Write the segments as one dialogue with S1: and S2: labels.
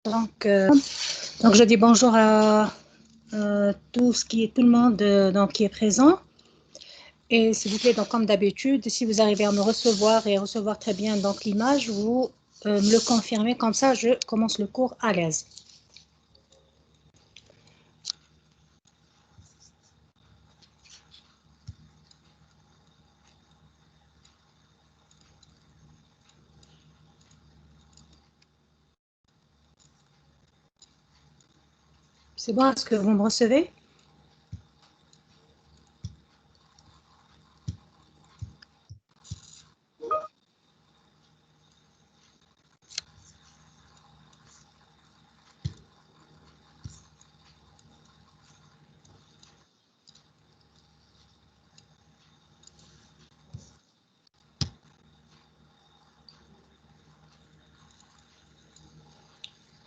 S1: Donc, je dis bonjour à tout le monde qui est présent. Et s'il vous plaît, donc, comme d'habitude, si vous arrivez à me recevoir et recevoir très bien l'image, vous me le confirmez, comme ça je commence le cours à l'aise. C'est bon, est-ce que vous me recevez?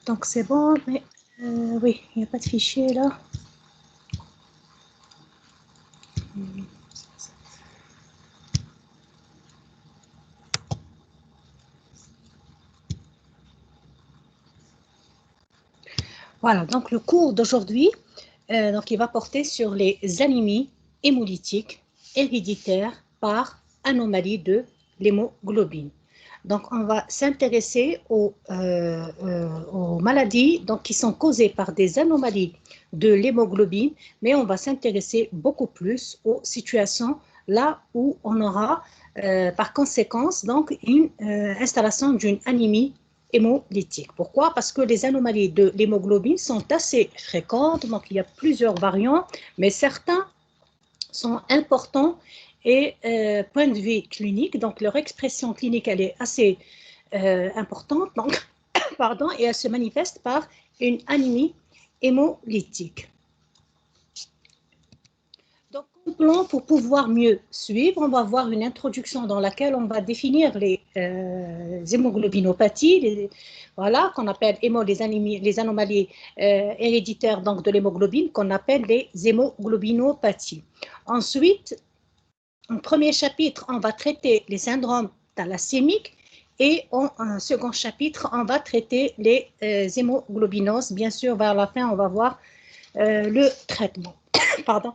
S1: Donc c'est bon, mais oui, il n'y a pas de fichier là. Voilà, donc le cours d'aujourd'hui, il va porter sur les anémies hémolytiques héréditaires par anomalie de l'hémoglobine. Donc, on va s'intéresser aux maladies qui sont causées par des anomalies de l'hémoglobine, mais on va s'intéresser beaucoup plus aux situations là où on aura par conséquence une installation d'une anémie hémolytique. Pourquoi? Parce que les anomalies de l'hémoglobine sont assez fréquentes, donc il y a plusieurs variants, mais certains sont importants et point de vue clinique, donc leur expression clinique elle est assez importante, donc, pardon, et elle se manifeste par une anémie hémolytique. Donc, en plan, pour pouvoir mieux suivre, on va voir une introduction dans laquelle on va définir les hémoglobinopathies, voilà, qu'on appelle les anomalies héréditaires donc, de l'hémoglobine, qu'on appelle les hémoglobinopathies. Ensuite, en premier chapitre, on va traiter les syndromes thalassémiques et en un second chapitre, on va traiter les hémoglobinoses. Bien sûr, vers la fin, on va voir le traitement. Pardon.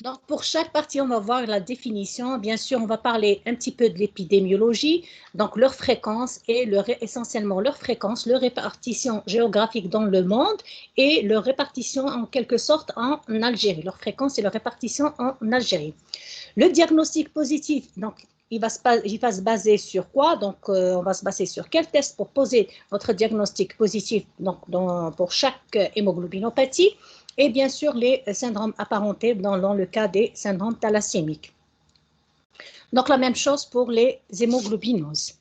S1: Donc, pour chaque partie, on va voir la définition. Bien sûr, on va parler un petit peu de l'épidémiologie, donc leur fréquence et essentiellement leur fréquence, leur répartition géographique dans le monde et leur répartition en quelque sorte en Algérie, leur fréquence et leur répartition en Algérie. Le diagnostic positif, donc, il va se baser sur quoi? Donc, on va se baser sur quel test pour poser votre diagnostic positif pour chaque hémoglobinopathie et bien sûr les syndromes apparentés dans le cas des syndromes thalassémiques. Donc, la même chose pour les hémoglobinoses.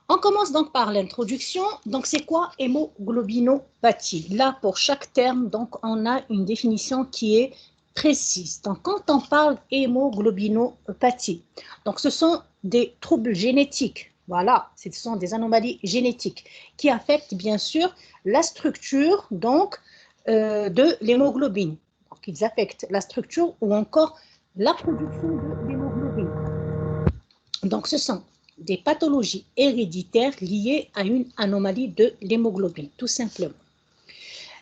S1: On commence donc par l'introduction. Donc, c'est quoi hémoglobinopathie? Là, pour chaque terme, donc, on a une définition qui est précise. Donc, quand on parle hémoglobinopathie, donc, ce sont des troubles génétiques. Voilà, ce sont des anomalies génétiques qui affectent bien sûr la structure de l'hémoglobine. Donc, ils affectent la structure ou encore la production de l'hémoglobine. Donc, ce sont des pathologies héréditaires liées à une anomalie de l'hémoglobine, tout simplement.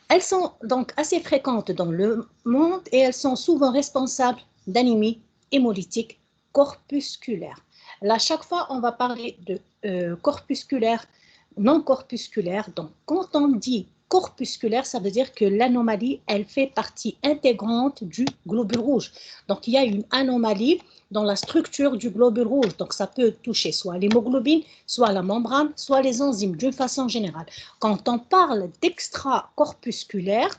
S1: Elles sont donc assez fréquentes dans le monde et elles sont souvent responsables d'anémie hémolytique corpusculaire. Là, chaque fois, on va parler de corpusculaire, non corpusculaire. Donc, quand on dit corpusculaire, ça veut dire que l'anomalie, elle fait partie intégrante du globule rouge. Donc, il y a une anomalie dans la structure du globule rouge. Donc, ça peut toucher soit l'hémoglobine, soit la membrane, soit les enzymes d'une façon générale. Quand on parle d'extracorpusculaire,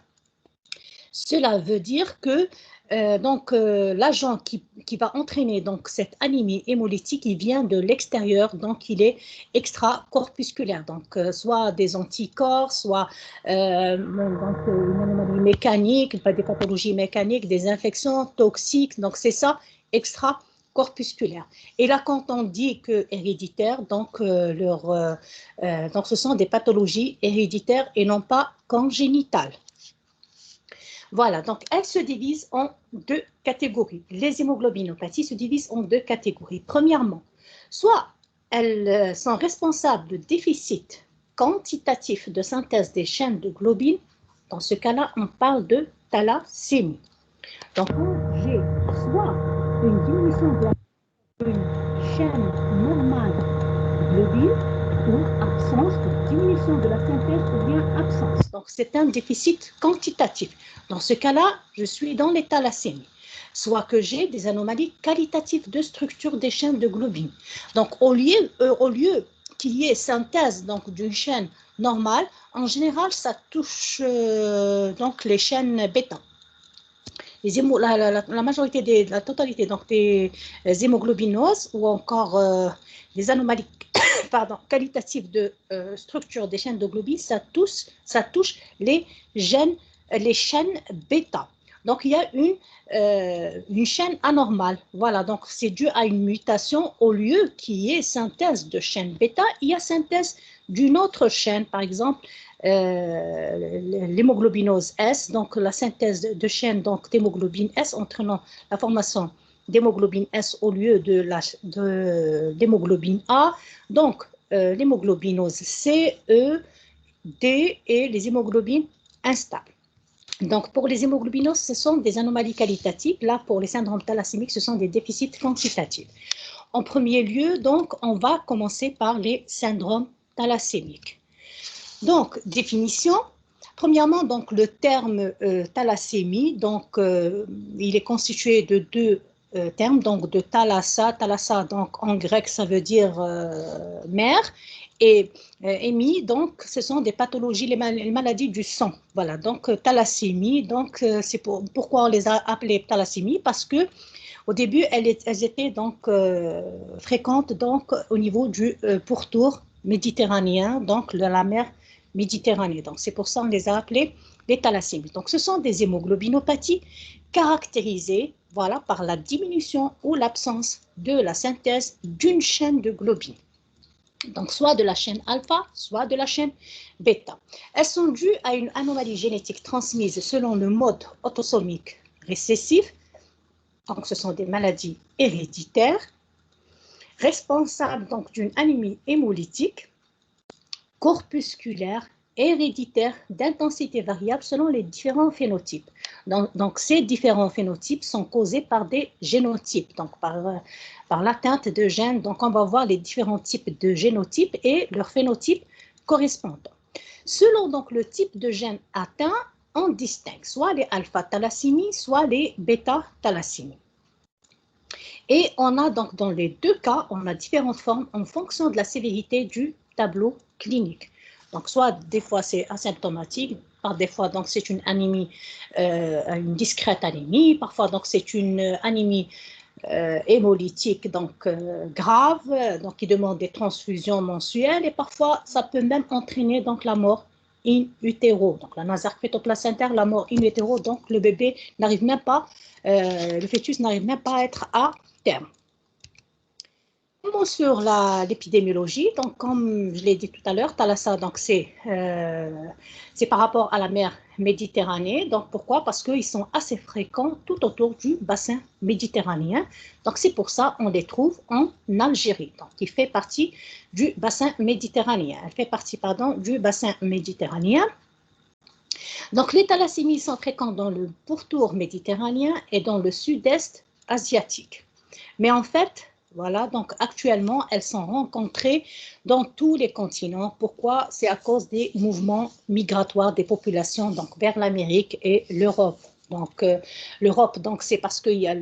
S1: cela veut dire que l'agent qui va entraîner cette anémie hémolytique, il vient de l'extérieur, donc il est extracorpusculaire. Donc, soit des anticorps, soit une anomalie mécanique, des pathologies mécaniques, des infections toxiques. Donc, c'est ça, extracorpusculaire. Et là, quand on dit que héréditaire, donc ce sont des pathologies héréditaires et non pas congénitales. Voilà, donc elles se divisent en deux catégories. Les hémoglobinopathies se divisent en deux catégories. Premièrement, soit elles sont responsables de déficit quantitatif de synthèse des chaînes de globine. Dans ce cas-là, on parle de thalassémie. Donc, j'ai soit une diminution de une chaîne normale de globine ou absence de diminution de la synthèse ou bien absence. Donc, c'est un déficit quantitatif. Dans ce cas-là, je suis dans les thalassémies. Soit que j'ai des anomalies qualitatives de structure des chaînes de globine. Donc, au lieu qu'il y ait synthèse d'une chaîne normale, en général, ça touche donc les chaînes bêta. La majorité la totalité donc des hémoglobinoses ou encore des anomalies qualitatives de structure des chaînes de globine, ça touche les chaînes bêta. Donc, il y a une chaîne anormale. Voilà, donc c'est dû à une mutation. Au lieu qu'il y ait synthèse de chaîne bêta, il y a synthèse d'une autre chaîne, par exemple, l'hémoglobinose S, donc la synthèse de chaîne d'hémoglobine S entraînant la formation d'hémoglobine S au lieu de l'hémoglobine A. Donc, l'hémoglobinose C, E, D et les hémoglobines instables. Donc, pour les hémoglobinoses, ce sont des anomalies qualitatives. Là, pour les syndromes thalassémiques, ce sont des déficits quantitatifs. En premier lieu, donc, on va commencer par les syndromes thalassémiques. Donc, définition. Premièrement, donc, le terme thalassémie, donc, il est constitué de deux termes, donc de thalassa. Thalassa, donc, en grec, ça veut dire mère. Et hémie, donc, ce sont des pathologies, les maladies du sang. Voilà, donc, thalassémie, donc, c'est pourquoi on les a appelées thalassémie, parce que au début, elles étaient donc fréquentes donc, au niveau du pourtour méditerranéen, donc de la mer Méditerranée. Donc, c'est pour ça qu'on les a appelées les thalassémies. Donc, ce sont des hémoglobinopathies caractérisées voilà, par la diminution ou l'absence de la synthèse d'une chaîne de globine. Donc, soit de la chaîne alpha, soit de la chaîne bêta. Elles sont dues à une anomalie génétique transmise selon le mode autosomique récessif. Donc, ce sont des maladies héréditaires, responsables donc d'une anémie hémolytique, corpusculaire, héréditaire, d'intensité variable selon les différents phénotypes. Donc, ces différents phénotypes sont causés par des génotypes, donc par l'atteinte de gènes. Donc, on va voir les différents types de génotypes et leurs phénotypes correspondants. Selon donc le type de gène atteint, on distingue soit les alpha-thalassémies, soit les bêta-thalassémies. Et on a donc dans les deux cas, on a différentes formes en fonction de la sévérité du tableau clinique. Donc, soit des fois c'est asymptomatique, par des fois donc c'est une anémie, une discrète anémie, parfois donc c'est une anémie hémolytique donc grave, donc qui demande des transfusions mensuelles et parfois ça peut même entraîner donc la mort in utero, donc la nasarphétoplacentaire, la mort in utero, donc le bébé n'arrive même pas, le fœtus n'arrive même pas à être à terme. Sur l'épidémiologie, donc comme je l'ai dit tout à l'heure, Thalassa, donc c'est par rapport à la mer Méditerranée. Donc pourquoi? Parce qu'ils sont assez fréquents tout autour du bassin méditerranéen. Donc c'est pour ça qu'on les trouve en Algérie, donc qui fait partie du bassin méditerranéen. Elle fait partie, pardon, du bassin méditerranéen. Donc les thalassémies sont fréquentes dans le pourtour méditerranéen et dans le sud-est asiatique. Mais en fait, voilà, donc actuellement, elles sont rencontrées dans tous les continents. Pourquoi? C'est à cause des mouvements migratoires des populations donc, vers l'Amérique et l'Europe. Donc, l'Europe, donc, c'est parce qu'il y a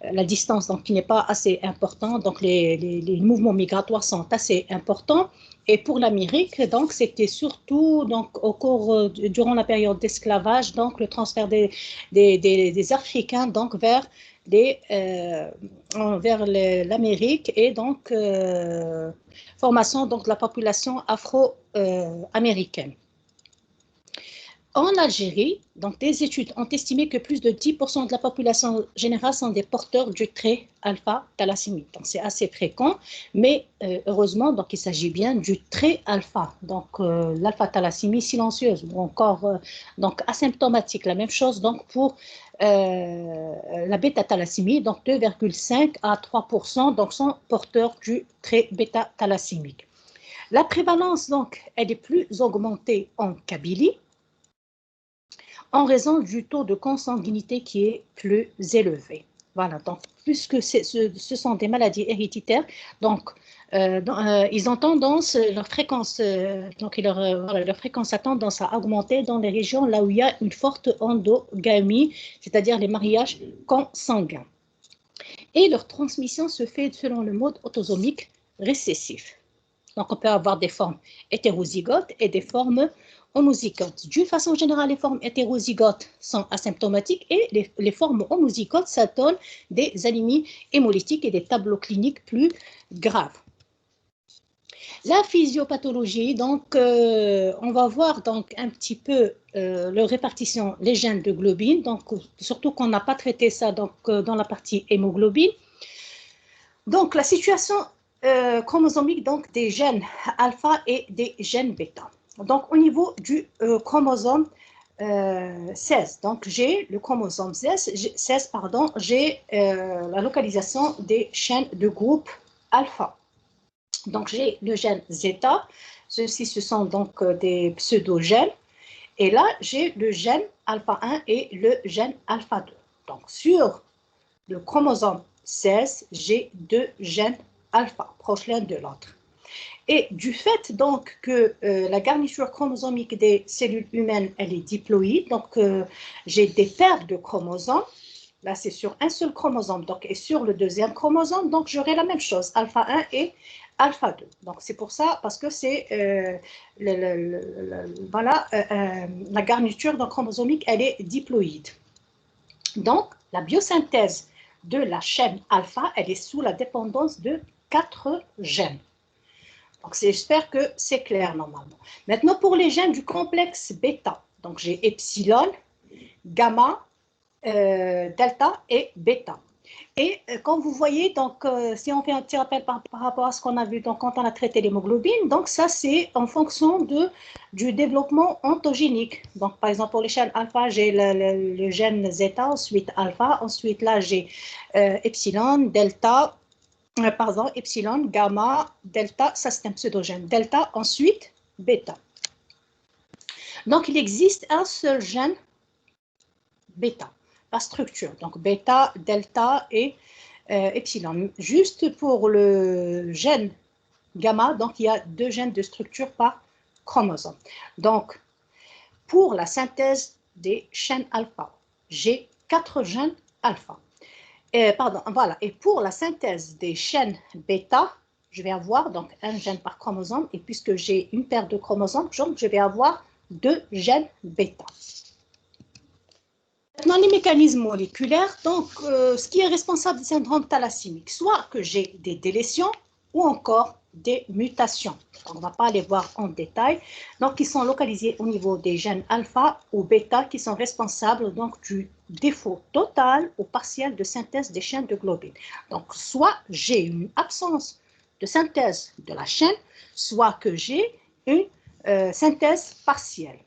S1: la distance donc, qui n'est pas assez importante. Donc, les mouvements migratoires sont assez importants. Et pour l'Amérique, donc, c'était surtout donc, durant la période d'esclavage, donc, le transfert des Africains donc, vers l'Amérique et donc formation donc, de la population afro-américaine. En Algérie, donc, des études ont estimé que plus de 10% de la population générale sont des porteurs du trait alpha-thalassémie. Donc, c'est assez fréquent, mais heureusement, donc, il s'agit bien du trait alpha, donc l'alpha-thalassémie silencieuse ou encore donc, asymptomatique. La même chose donc, pour la bêta-thalassémie, donc 2,5 à 3%, donc sont porteurs du trait bêta-thalassémique. La prévalence, donc, elle est plus augmentée en Kabylie en raison du taux de consanguinité qui est plus élevé. Voilà, donc, puisque ce sont des maladies héréditaires, donc, ils ont tendance, leur fréquence, leur fréquence a tendance à augmenter dans les régions là où il y a une forte endogamie, c'est-à-dire les mariages consanguins. Et leur transmission se fait selon le mode autosomique récessif. Donc, on peut avoir des formes hétérozygotes et des formes homozygotes. D'une façon générale, les formes hétérozygotes sont asymptomatiques et les formes homozygotes, ça donne des anémies hémolytiques et des tableaux cliniques plus graves. La physiopathologie, donc, on va voir donc un petit peu leur répartition, les gènes de globine, donc surtout qu'on n'a pas traité ça donc, dans la partie hémoglobine. Donc, la situation chromosomique donc, des gènes alpha et des gènes bêta. Donc, au niveau du chromosome 16, donc j'ai le chromosome 16, pardon, j'ai la localisation des chaînes de groupe alpha. Donc, j'ai le gène zeta, ceux-ci ce sont donc des pseudogènes, et là, j'ai le gène alpha 1 et le gène alpha 2. Donc, sur le chromosome 16, j'ai deux gènes alpha, proches l'un de l'autre. Et du fait donc que la garniture chromosomique des cellules humaines, elle est diploïde, donc j'ai des paires de chromosomes. Là, c'est sur un seul chromosome, donc, et sur le deuxième chromosome, donc j'aurai la même chose, alpha 1 et alpha 2. Donc, c'est pour ça, parce que c'est voilà, la garniture donc, chromosomique, elle est diploïde. Donc, la biosynthèse de la chaîne alpha, elle est sous la dépendance de 4 gènes. Donc, j'espère que c'est clair normalement. Maintenant, pour les gènes du complexe bêta, donc j'ai epsilon, gamma, delta et bêta. Et comme vous voyez, donc, si on fait un petit rappel par rapport à ce qu'on a vu donc, quand on a traité l'hémoglobine, donc ça c'est en fonction du développement ontogénique. Donc par exemple pour les chaînes alpha, j'ai le gène zeta, ensuite alpha, ensuite là j'ai epsilon, delta, pardon, epsilon, gamma, delta, ça c'est un pseudogène, delta, ensuite bêta. Donc il existe un seul gène bêta. La structure, donc bêta, delta et epsilon. Juste pour le gène gamma, donc il y a 2 gènes de structure par chromosome. Donc, pour la synthèse des chaînes alpha, j'ai 4 gènes alpha. Voilà. Et pour la synthèse des chaînes bêta, je vais avoir donc un gène par chromosome, et puisque j'ai une paire de chromosomes, donc je vais avoir 2 gènes bêta. Maintenant, les mécanismes moléculaires, donc ce qui est responsable du syndrome thalassémique, soit que j'ai des délétions ou encore des mutations. Donc, on ne va pas les voir en détail. Donc, ils sont localisés au niveau des gènes alpha ou bêta qui sont responsables donc, du défaut total ou partiel de synthèse des chaînes de globine. Donc, soit j'ai une absence de synthèse de la chaîne, soit que j'ai une synthèse partielle.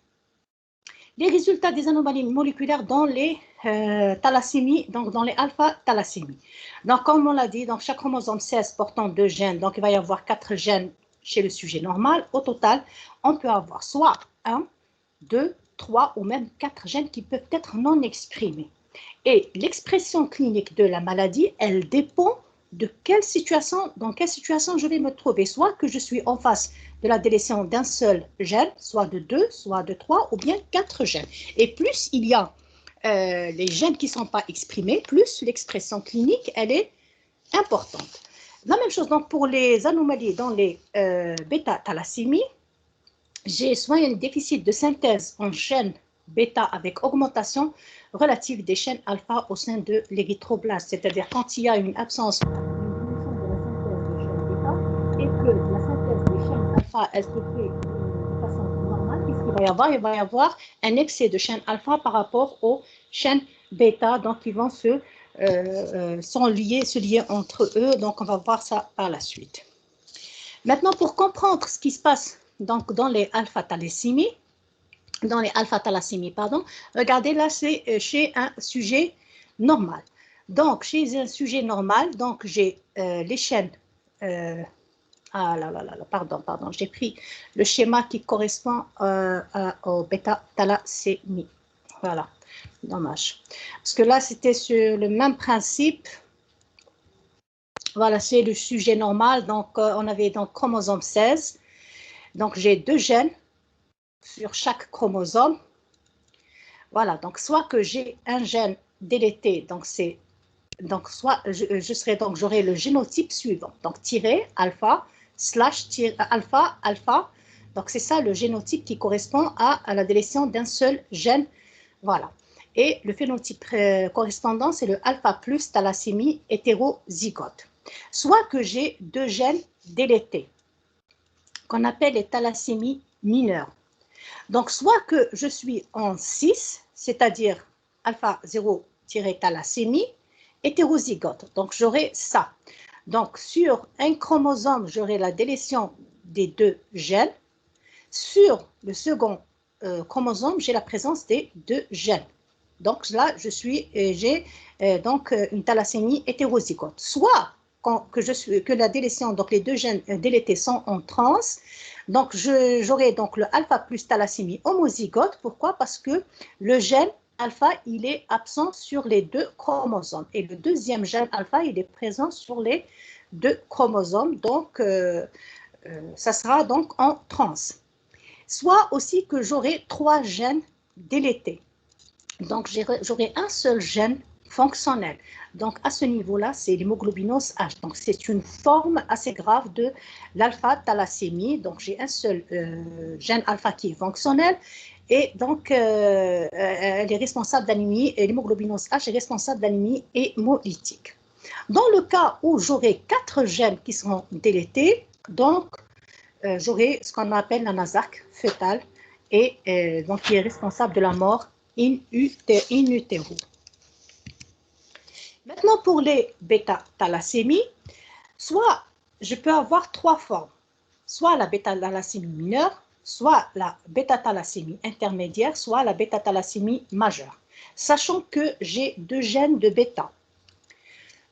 S1: Les résultats des anomalies moléculaires dans les thalassémies, donc dans les alpha-thalassémies. Donc, comme on l'a dit, donc chaque chromosome 16 portant 2 gènes, donc il va y avoir 4 gènes chez le sujet normal. Au total, on peut avoir soit 1, 2, 3 ou même 4 gènes qui peuvent être non exprimés. Et l'expression clinique de la maladie, elle dépend de dans quelle situation je vais me trouver. Soit que je suis en face de la délétion d'un seul gène, soit de 2, soit de 3 ou bien 4 gènes. Et plus il y a les gènes qui ne sont pas exprimés, plus l'expression clinique, elle est importante. La même chose donc pour les anomalies dans les bêta-thalassémies, j'ai soit un déficit de synthèse en chaîne bêta avec augmentation relative des chaînes alpha au sein de l'érythroblaste, c'est-à-dire quand il y a une absence de la synthèse des chaînes bêta et que la synthèse des chaînes alpha, elle se fait de façon normale, puisqu'il va y avoir un excès de chaînes alpha par rapport aux chaînes bêta, donc ils vont se lier entre eux, donc on va voir ça par la suite. Maintenant, pour comprendre ce qui se passe donc, dans les alpha-thalassémies, dans les alpha-thalassémies, pardon. Regardez, là, c'est chez un sujet normal. Donc, chez un sujet normal, donc j'ai les chaînes. Ah là là là, pardon, j'ai pris le schéma qui correspond au bêta-thalassémie. Voilà, dommage. Parce que là, c'était sur le même principe. Voilà, c'est le sujet normal. Donc, on avait donc chromosome 16. Donc, j'ai 2 gènes sur chaque chromosome. Voilà, donc soit que j'ai un gène délété, donc c'est soit j'aurai le génotype suivant, donc tiré alpha slash alpha alpha. Donc c'est ça le génotype qui correspond à la délétion d'un seul gène. Voilà. Et le phénotype correspondant, c'est le alpha plus thalassémie hétérozygote. Soit que j'ai 2 gènes délétés, qu'on appelle les thalassémies mineures. Donc, soit que je suis en 6, c'est-à-dire alpha 0-thalassémie, hétérozygote. Donc, j'aurai ça. Donc, sur un chromosome, j'aurai la délétion des 2 gènes. Sur le second chromosome, j'ai la présence des 2 gènes. Donc, là, j'ai donc une thalassémie hétérozygote. Soit que la délétion, donc les 2 gènes délétés sont en trans, donc j'aurai donc le alpha plus thalassémie homozygote. Pourquoi? Parce que le gène alpha, il est absent sur les 2 chromosomes. Et le deuxième gène alpha, il est présent sur les 2 chromosomes. Donc, ça sera donc en trans. Soit aussi que j'aurai 3 gènes délétés. Donc, j'aurai un seul gène fonctionnel. Donc, à ce niveau-là, c'est l'hémoglobinose H. Donc, c'est une forme assez grave de l'alpha-thalassémie. Donc, j'ai un seul gène alpha qui est fonctionnel. Et donc, elle est responsable d'anémie, et l'hémoglobinose H est responsable d'anémie hémolytique. Dans le cas où j'aurai 4 gènes qui seront délétés, donc, j'aurai ce qu'on appelle la nasarque fœtale, et donc qui est responsable de la mort in utero. Maintenant, pour les bêta-thalassémies, soit je peux avoir 3 formes, soit la bêta-thalassémie mineure, soit la bêta-thalassémie intermédiaire, soit la bêta-thalassémie majeure, sachant que j'ai 2 gènes de bêta.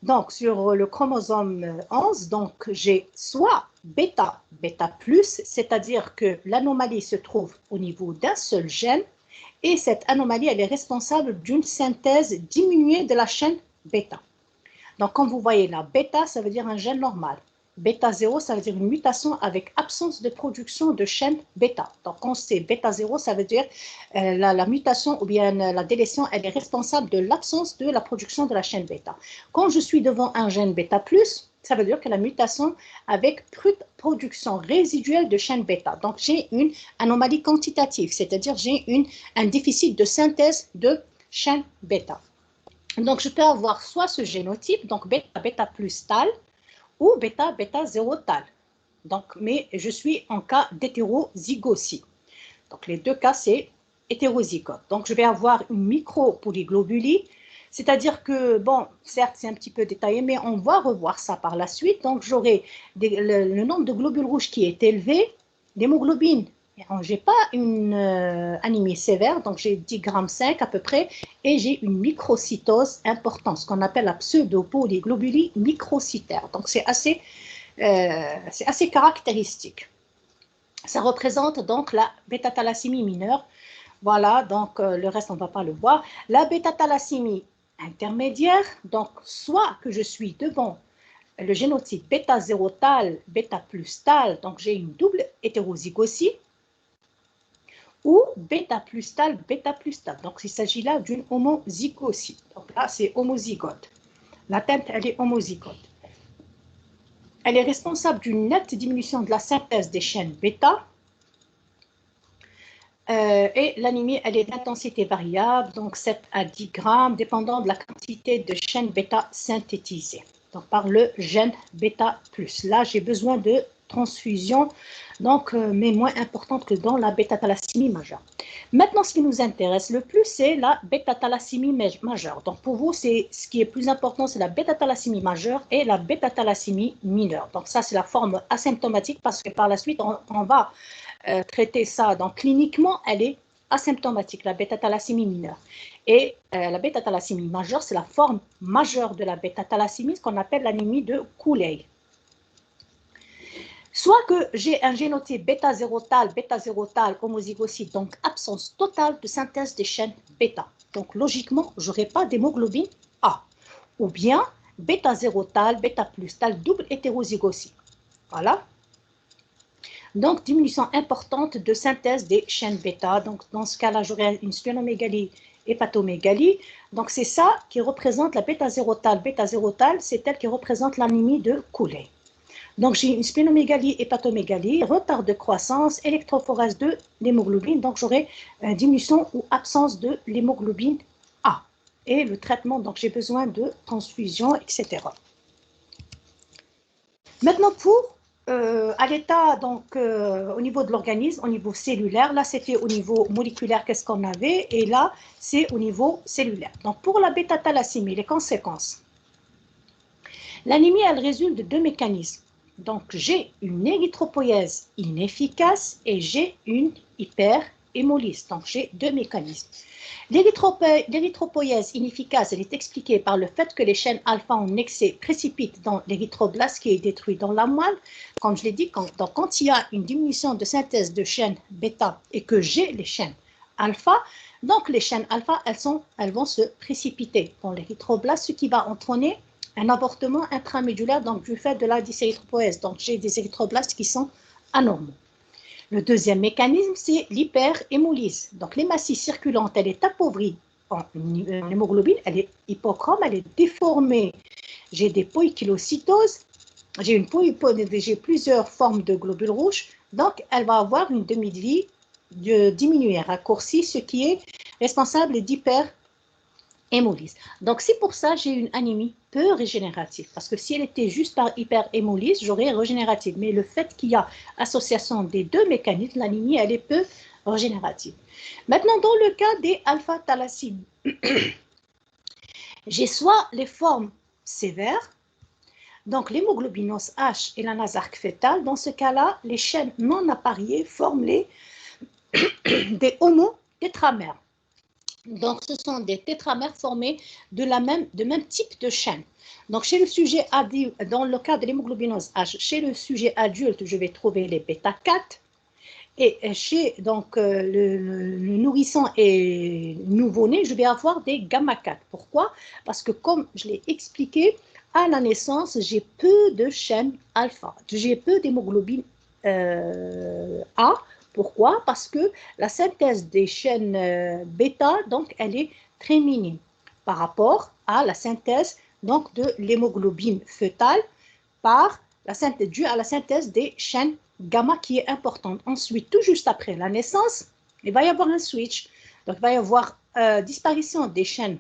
S1: Donc, sur le chromosome 11, donc j'ai soit bêta plus, c'est-à-dire que l'anomalie se trouve au niveau d'un seul gène, et cette anomalie, elle est responsable d'une synthèse diminuée de la chaîne bêta. Donc, comme vous voyez là, bêta, ça veut dire un gène normal. Bêta 0, ça veut dire une mutation avec absence de production de chaîne bêta. Donc, quand c'est bêta 0, ça veut dire la mutation ou bien la délétion, elle est responsable de l'absence de la production de la chaîne bêta. Quand je suis devant un gène bêta plus, ça veut dire que la mutation avec production résiduelle de chaîne bêta. Donc, j'ai une anomalie quantitative, c'est-à-dire j'ai un déficit de synthèse de chaîne bêta. Donc, je peux avoir soit ce génotype, donc bêta plus tal, ou bêta 0 tal. Donc, mais je suis en cas d'hétérozygotie. Donc, les 2 cas, c'est hétérozygote. Donc, je vais avoir une micropolyglobulie, c'est-à-dire que, bon, certes, c'est un petit peu détaillé, mais on va revoir ça par la suite. Donc, j'aurai le nombre de globules rouges qui est élevé, l'hémoglobine. Je n'ai pas une anémie sévère, donc j'ai 10,5 grammes à peu près, et j'ai une microcytose importante, ce qu'on appelle la pseudo-polyglobulie microcytaire. Donc, c'est assez caractéristique. Ça représente donc la bêta-thalassémie mineure. Voilà, donc le reste, on ne va pas le voir. La bêta-thalassémie intermédiaire, donc soit que je suis devant le génotype bêta 0 tal, bêta plus tal, donc j'ai une double hétérozygosie, ou bêta plus tal, bêta plus tal. Donc il s'agit là d'une homozygosie. Donc là, c'est homozygote. La tête, elle est homozygote. Elle est responsable d'une nette diminution de la synthèse des chaînes bêta. Et l'anémie, elle est d'intensité variable, donc 7 à 10 grammes, dépendant de la quantité de chaînes bêta synthétisées. Donc par le gène bêta plus. Là, j'ai besoin de transfusion, donc, mais moins importante que dans la bêta-thalassémie majeure. Maintenant, ce qui nous intéresse le plus, c'est la bêta-thalassémie majeure. Donc, pour vous, ce qui est plus important, c'est la bêta-thalassémie majeure et la bêta-thalassémie mineure. Donc, ça, c'est la forme asymptomatique parce que par la suite, on va traiter ça. Donc, cliniquement, elle est asymptomatique, la bêta-thalassémie mineure. Et la bêta-thalassémie majeure, c'est la forme majeure de la bêta-thalassémie, ce qu'on appelle l'anémie de Cooley. Soit que j'ai un génotype bêta-zérotal, homozygocyte, donc absence totale de synthèse des chaînes bêta. Donc logiquement, je n'aurai pas d'hémoglobine A. Ou bien bêta-zérotal, bêta-plus-tal, double hétérozygocie. Voilà. Donc diminution importante de synthèse des chaînes bêta. Donc dans ce cas-là, j'aurai une splenomégalie, hépatomégalie. Donc c'est ça qui représente la bêta-zérotal. Bêta-zérotal, c'est elle qui représente l'anémie de Cooley. Donc, j'ai une splénomégalie, hépatomégalie, retard de croissance, électrophorèse de l'hémoglobine. Donc, j'aurai diminution ou absence de l'hémoglobine A. Et le traitement, donc j'ai besoin de transfusion, etc. Maintenant, à l'état, donc, au niveau de l'organisme, au niveau cellulaire, là, c'était au niveau moléculaire, qu'est-ce qu'on avait, et là, c'est au niveau cellulaire. Donc, pour la bêta-thalassémie, les conséquences. L'anémie, elle résulte de deux mécanismes. Donc, j'ai une érythropoïèse inefficace et j'ai une hyperhémolyse. Donc, j'ai deux mécanismes. L'érythropoïèse inefficace, elle est expliquée par le fait que les chaînes alpha en excès précipitent dans l'érythroblaste qui est détruit dans la moelle. Comme je l'ai dit, quand il y a une diminution de synthèse de chaînes bêta et que j'ai les chaînes alpha, donc les chaînes alpha, elles vont se précipiter dans l'érythroblaste, ce qui va entraîner un avortement intramédulaire donc, du fait de la dysérythropoïèse. Donc, j'ai des érythroblastes qui sont anormaux. Le deuxième mécanisme, c'est l'hyperhémolyse. Donc, l'hématie circulante, elle est appauvrie en hémoglobine, elle est hypochrome, elle est déformée. J'ai des poïkilocytoses, j'ai plusieurs formes de globules rouges, donc elle va avoir une demi-vie diminuée, raccourcie, ce qui est responsable d'hyperhémolyse. Donc, c'est pour ça que j'ai une anémie peu régénérative. Parce que si elle était juste par hyperhémolyse, j'aurais régénérative. Mais le fait qu'il y a association des deux mécanismes, l'anémie, elle est peu régénérative. Maintenant, dans le cas des alpha-thalassémies, j'ai soit les formes sévères, donc l'hémoglobinose H et la nasarque fétale. Dans ce cas-là, les chaînes non appariées forment des homotétramères. Donc, ce sont des tétramères formés de même type de chaîne. Donc, chez le sujet adulte, dans le cas de l'hémoglobinose H, chez le sujet adulte, je vais trouver les bêta-4. Et chez le nourrisson et nouveau-né, je vais avoir des gamma-4. Pourquoi? Parce que comme je l'ai expliqué, à la naissance, j'ai peu de chaînes alpha. J'ai peu d'hémoglobine A. Pourquoi? Parce que la synthèse des chaînes bêta, donc, elle est très minime par rapport à la synthèse donc, de l'hémoglobine fœtale due à la synthèse des chaînes gamma qui est importante. Ensuite, tout juste après la naissance, il va y avoir un switch. Donc, il va y avoir disparition des chaînes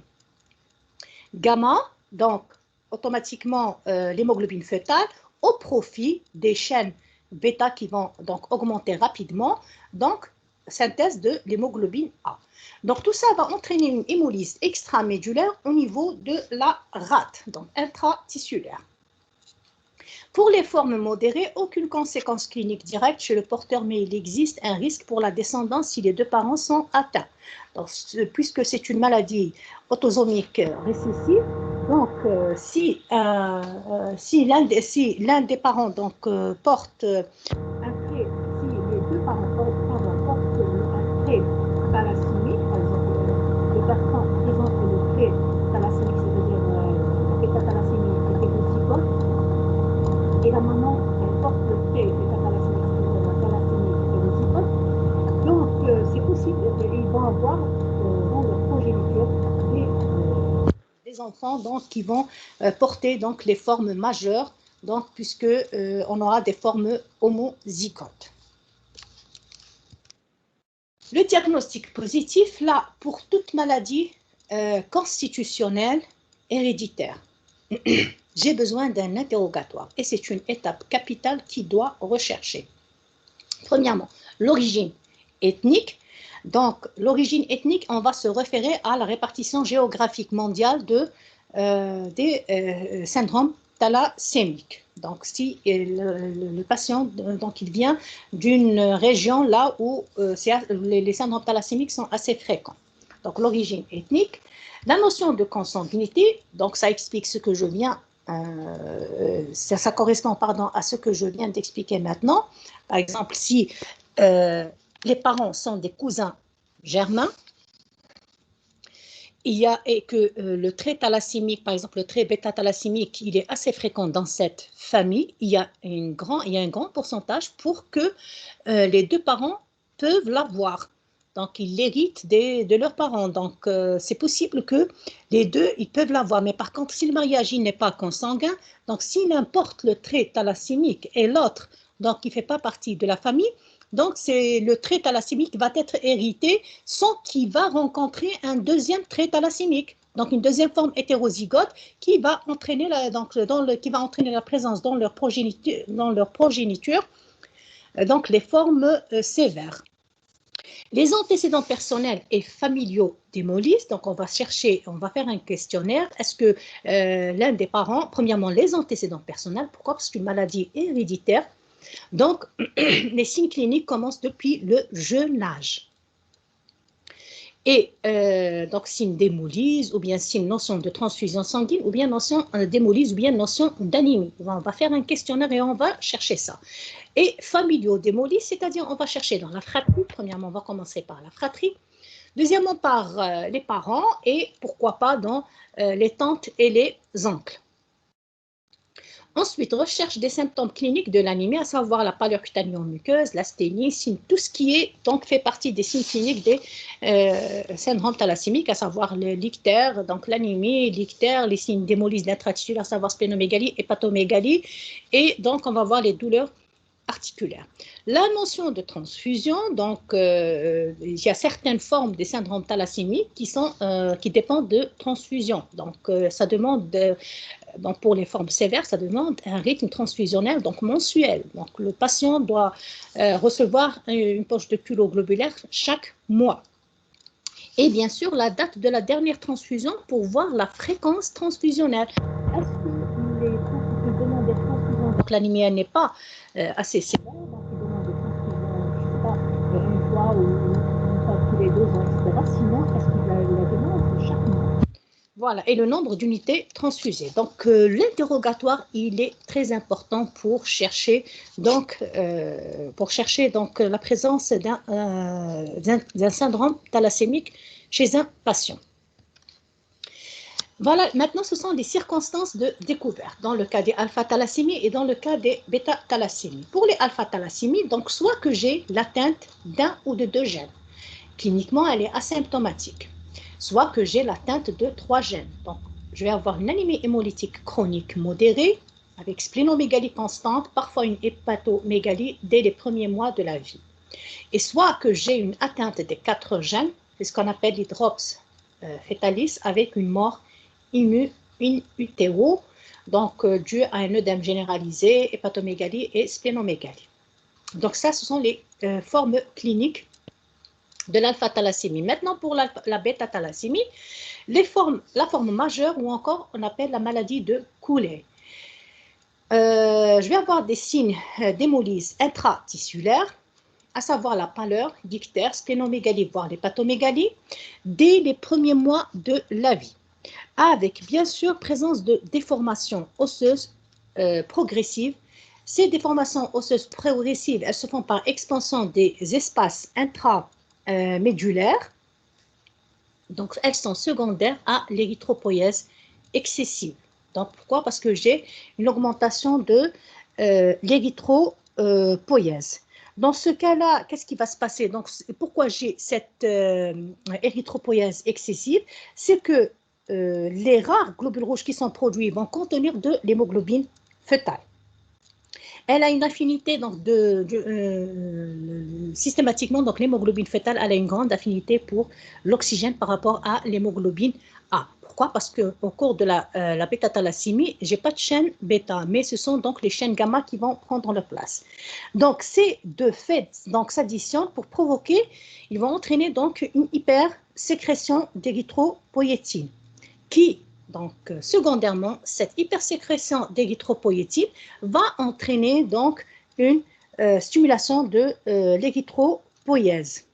S1: gamma, donc automatiquement l'hémoglobine fœtale, au profit des chaînes bêta qui vont donc augmenter rapidement, donc synthèse de l'hémoglobine A. Donc tout ça va entraîner une hémolyse extramédulaire au niveau de la rate, donc intratissulaire. Pour les formes modérées, aucune conséquence clinique directe chez le porteur, mais il existe un risque pour la descendance si les deux parents sont atteints. Donc, puisque c'est une maladie autosomique récessive, donc si l'un des parents donc, porte un trait, si les deux parents portent un trait thalassémique, par exemple, le garçon présente le trait thalassémique, c'est-à-dire bêta-thalassémie hétérozygote, et la maman, elle porte le trait bêta-thalassémique, c'est-à-dire la thalassémie hétérozygote. Donc, c'est possible qu'ils vont avoir dans leur progéniture des enfants donc, qui vont porter donc, les formes majeures, donc, puisque on aura des formes homozygotes. Le diagnostic positif, là, pour toute maladie constitutionnelle héréditaire, j'ai besoin d'un interrogatoire et c'est une étape capitale qui doit rechercher. Premièrement, l'origine ethnique. Donc, l'origine ethnique, on va se référer à la répartition géographique mondiale des syndromes thalassémique. Donc, si le patient, donc, il vient d'une région là où les syndromes thalassémiques sont assez fréquents. Donc, l'origine ethnique. La notion de consanguinité, donc ça explique ce que je viens, ça correspond pardon, à ce que je viens d'expliquer maintenant. Par exemple, si les parents sont des cousins germains, et que le trait thalassémique, par exemple le trait bêta-thalassémique, il est assez fréquent dans cette famille, il y a un grand pourcentage pour que les deux parents peuvent l'avoir. Donc, ils l'héritent de leurs parents. Donc, c'est possible que les deux, ils peuvent l'avoir. Mais par contre, si le mariage n'est pas consanguin, donc s'il importe le trait thalassémique et l'autre, donc qui ne fait pas partie de la famille, donc c'est le trait thalassémique va être hérité sans qu'il va rencontrer un deuxième trait thalassémique. Donc, une deuxième forme hétérozygote qui va entraîner la présence dans leur progéniture, donc les formes sévères. Les antécédents personnels et familiaux d'hémolyse, donc on va faire un questionnaire. Est-ce que l'un des parents, premièrement, les antécédents personnels, pourquoi? Parce qu'une maladie héréditaire, donc les signes cliniques commencent depuis le jeune âge. Et donc, signe d'hémolyse, ou bien signe notion de transfusion sanguine, ou bien notion d'hémolyse, ou bien notion d'anémie. On va faire un questionnaire et on va chercher ça. Et familiaux d'hémolyse, c'est-à-dire on va chercher dans la fratrie. Premièrement, on va commencer par la fratrie. Deuxièmement, par les parents et pourquoi pas dans les tantes et les oncles. Ensuite, recherche des symptômes cliniques de l'anémie, à savoir la pâleur cutanée muqueuse, l'asthénie, tout ce qui fait partie des signes cliniques des syndromes thalassémiques, à savoir l'ictère, donc l'anémie, l'ictère, les signes d'hémolyse d'intraticulaire, à savoir splénomégalie, hépatomégalie, et donc on va voir les douleurs articulaires. La notion de transfusion, donc il y a certaines formes des syndromes thalassémiques qui dépendent de transfusion. Donc ça demande donc pour les formes sévères, ça demande un rythme transfusionnel donc mensuel. Donc le patient doit recevoir une poche de culot globulaire chaque mois. Et bien sûr, la date de la dernière transfusion pour voir la fréquence transfusionnelle. Est-ce que les demandent des transfusions, donc l'anémie n'est pas assez sévère, donc ils demandent des transfusions, je ne sais pas, une fois ou une fois tous les 2 ans, etc. Sinon, est-ce qu'ils la demandent chaque mois? Voilà, et le nombre d'unités transfusées. Donc, l'interrogatoire, il est très important pour chercher donc la présence d'un syndrome thalassémique chez un patient. Voilà, maintenant, ce sont les circonstances de découverte dans le cas des alpha-thalassémies et dans le cas des bêta-thalassémies. Pour les alpha-thalassémies, donc, soit que j'ai l'atteinte d'un ou de 2 gènes. Cliniquement, elle est asymptomatique. Soit que j'ai l'atteinte de 3 gènes. Donc, je vais avoir une anémie hémolytique chronique modérée avec splénomégalie constante, parfois une hépatomégalie dès les premiers mois de la vie. Et soit que j'ai une atteinte des 4 gènes, c'est ce qu'on appelle l'hydrops fetalis, avec une mort in utero, donc due à un œdème généralisé, hépatomégalie et splénomégalie. Donc ça, ce sont les formes cliniques de l'alpha-thalassémie. Maintenant, pour la bêta-thalassémie, la forme majeure ou encore on appelle la maladie de Cooley. Je vais avoir des signes d'hémolyse intratissulaire, à savoir la pâleur, l'ictère, splénomégalie, voire l'hépatomégalie, dès les premiers mois de la vie, avec bien sûr présence de déformations osseuses progressives. Ces déformations osseuses progressives, elles se font par expansion des espaces intramédulaires. Donc, elles sont secondaires à l'érythropoïèse excessive. Donc, pourquoi? Parce que j'ai une augmentation de l'érythropoïèse. Dans ce cas-là, qu'est-ce qui va se passer? Donc, pourquoi j'ai cette érythropoïèse excessive? C'est que les rares globules rouges qui sont produits vont contenir de l'hémoglobine fœtale. Elle a une affinité, donc systématiquement, donc l'hémoglobine fœtale, elle a une grande affinité pour l'oxygène par rapport à l'hémoglobine A. Pourquoi? Parce qu'au cours de la bêta-thalassémie, je n'ai pas de chaîne bêta, mais ce sont donc les chaînes gamma qui vont prendre leur place. Donc, ces deux faits s'additionnent pour provoquer, ils vont entraîner donc une hypersécrétion d'érythropoïétine qui Donc, secondairement, cette hypersécrétion d'érythropoïétine va entraîner donc une stimulation de l'érythropoïèse.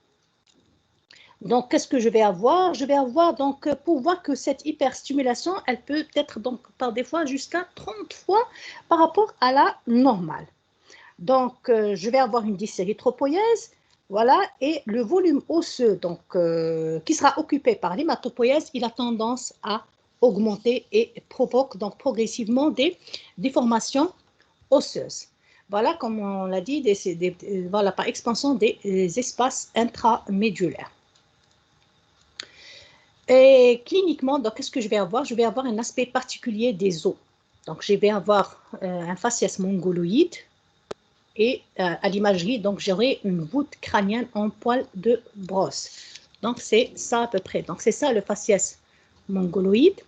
S1: Donc, qu'est-ce que je vais avoir? Je vais avoir, donc, pour voir que cette hyperstimulation, elle peut être donc par des fois jusqu'à 30 fois par rapport à la normale. Donc, je vais avoir une dysérythropoïèse, voilà, et le volume osseux, donc, qui sera occupé par l'hématopoïèse, il a tendance à augmenter et provoque donc progressivement des déformations osseuses. Voilà, comme on l'a dit, voilà, par expansion des espaces intramédulaires. Et cliniquement, donc, qu'est-ce que je vais avoir? Je vais avoir un aspect particulier des os. Donc, je vais avoir un faciès mongoloïde et à l'imagerie, donc, j'aurai une voûte crânienne en poil de brosse. Donc, c'est ça à peu près. Donc, c'est ça le faciès mongoloïde.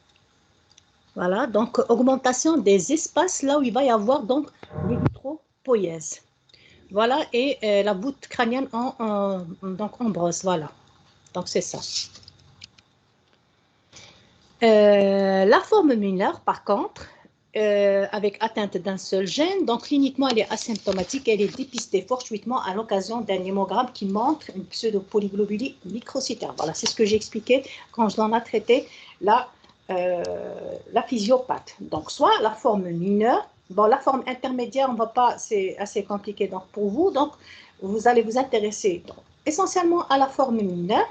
S1: Voilà, donc, augmentation des espaces là où il va y avoir donc l'érythropoïèse. Voilà, et la voûte crânienne donc, en brosse. Voilà, donc, c'est ça. La forme mineure, par contre, avec atteinte d'un seul gène, donc cliniquement, elle est asymptomatique, elle est dépistée fortuitement à l'occasion d'un hémogramme qui montre une pseudopolyglobulie microcytaire. Voilà, c'est ce que j'ai expliqué quand je l'en ai traité la physiopathe. Donc, soit la forme mineure, bon, la forme intermédiaire, on va pas, c'est assez compliqué donc, pour vous, donc vous allez vous intéresser donc, essentiellement à la forme mineure,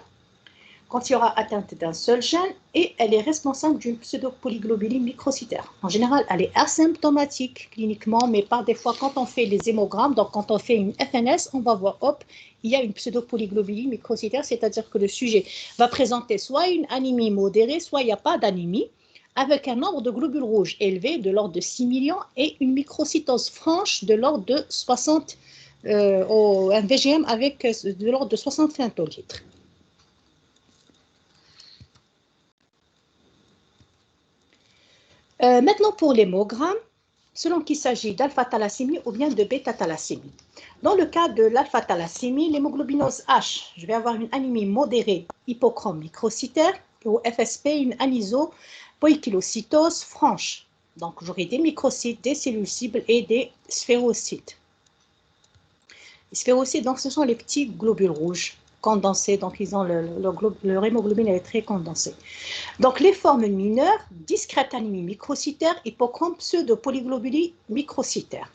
S1: quand il y aura atteinte d'un seul gène et elle est responsable d'une pseudopolyglobulie microcytaire. En général, elle est asymptomatique cliniquement, mais par des fois, quand on fait les hémogrammes, donc quand on fait une FNS, on va voir, hop, il y a une pseudopolyglobulie microcytaire, c'est-à-dire que le sujet va présenter soit une anémie modérée, soit il n'y a pas d'anémie, avec un nombre de globules rouges élevé de l'ordre de 6 millions et une microcytose franche de l'ordre de 60, un VGM avec de l'ordre de 60 femtolitres. Maintenant, pour l'hémogramme, selon qu'il s'agit d'alpha-thalassémie ou bien de bêta-thalassémie. Dans le cas de l'alpha-thalassémie, l'hémoglobinose H, je vais avoir une anémie modérée hypochrome microcytaire et au FSP, une anisopoikilocytose franche. Donc, j'aurai des microcytes, des cellules cibles et des sphérocytes. Les sphérocytes, donc, ce sont les petits globules rouges condensés, donc ils ont leur hémoglobine est très condensée. Donc, les formes mineures, discrète anémie microcytaire, hypochrome, pseudopolyglobulie microcytaire.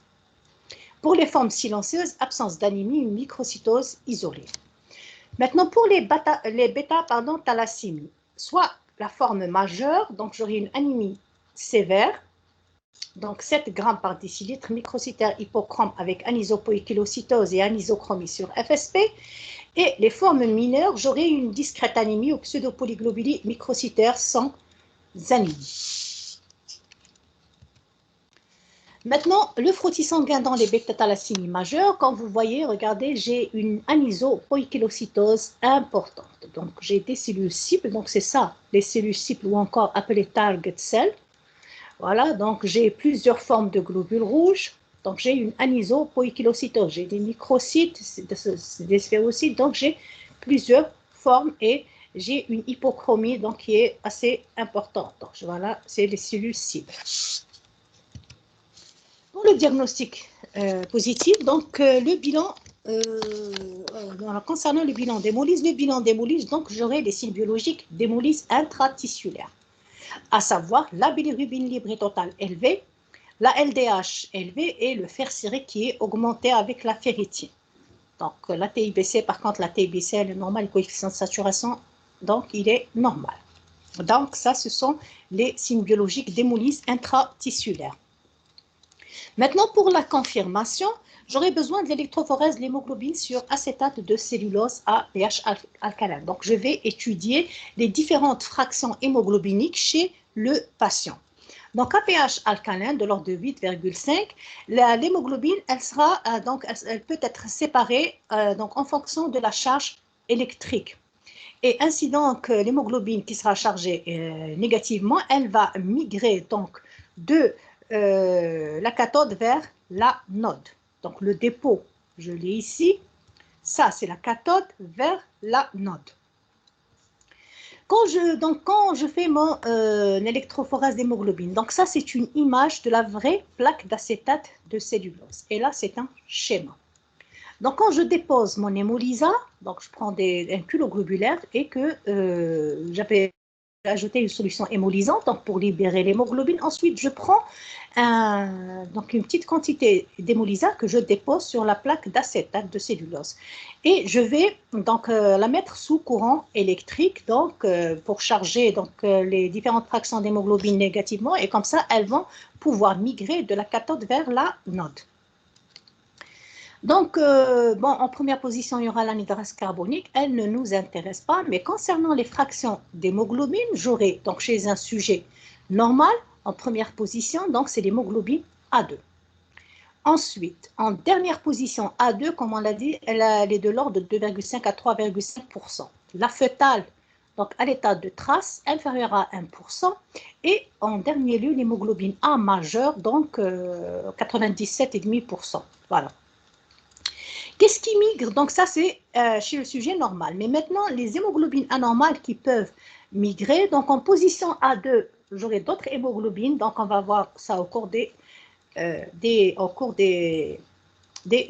S1: Pour les formes silencieuses, absence d'anémie, une microcytose isolée. Maintenant, pour les bêta-thalassémies, soit la forme majeure, donc j'aurai une anémie sévère, donc 7 grammes par décilitre, microcytaire hypochrome avec anisopoikilocytose et anisochromie sur FSP. Et les formes mineures, j'aurai une discrète anémie ou pseudopolyglobulie microcytaire sans anémie. Maintenant, le frottis sanguin dans les bêta-thalassémies majeures, quand vous voyez, regardez, j'ai une anisopoikilocytose importante. Donc, j'ai des cellules cibles, donc c'est ça, les cellules cibles ou encore appelées target cells. Voilà, donc j'ai plusieurs formes de globules rouges. Donc, j'ai une anisopoikilocytose, j'ai des microcytes, des sphérocytes, donc j'ai plusieurs formes et j'ai une hypochromie donc, qui est assez importante. Donc, voilà, c'est les cellules cibles. Pour le diagnostic positif, donc le bilan, concernant le bilan d'hémolyse, donc j'aurai des signes biologiques d'hémolyse intratissulaire, à savoir la bilirubine libre et totale élevée, la LDH élevée et le fer ciré qui est augmenté avec la ferritine. Donc, la TIBC, par contre, la TIBC, elle est normale, le coefficient de saturation, donc il est normal. Donc, ça, ce sont les signes biologiques d'hémolyse intratissulaire. Maintenant, pour la confirmation, j'aurai besoin de l'électrophorèse de l'hémoglobine sur acétate de cellulose à pH alcalin. Donc, je vais étudier les différentes fractions hémoglobiniques chez le patient. Donc, à pH alcalin de l'ordre de 8,5, l'hémoglobine, elle peut être séparée donc, en fonction de la charge électrique. Et ainsi donc, l'hémoglobine qui sera chargée négativement, elle va migrer donc de la cathode vers l'anode. Donc, le dépôt, je l'ai ici. Ça, c'est la cathode vers l'anode. quand je fais mon électrophorèse d'hémoglobine, donc ça c'est une image de la vraie plaque d'acétate de cellulose. Et là c'est un schéma. Donc quand je dépose mon hémolysa, donc je prends un culot globulaire et que j'avais ajouté une solution hémolysante donc pour libérer l'hémoglobine. Ensuite je prends donc une petite quantité d'hémolysa que je dépose sur la plaque d'acétate de cellulose. Et je vais donc la mettre sous courant électrique donc, pour charger donc, les différentes fractions d'hémoglobine négativement et comme ça, elles vont pouvoir migrer de la cathode vers l'anode. Donc, bon, en première position, il y aura l'anhydrase carbonique. Elle ne nous intéresse pas, mais concernant les fractions d'hémoglobine, j'aurai donc chez un sujet normal, en première position, donc c'est l'hémoglobine A2. Ensuite, en dernière position, A2, comme on l'a dit, elle est de l'ordre de 2,5 à 3,5%. La fœtale, donc à l'état de trace, inférieure à 1%. Et en dernier lieu, l'hémoglobine A majeure, donc 97,5%. Voilà. Qu'est-ce qui migre? Donc ça, c'est chez le sujet normal. Mais maintenant, les hémoglobines anormales qui peuvent migrer, donc en position A2, j'aurai d'autres hémoglobines. Donc on va voir ça au cours des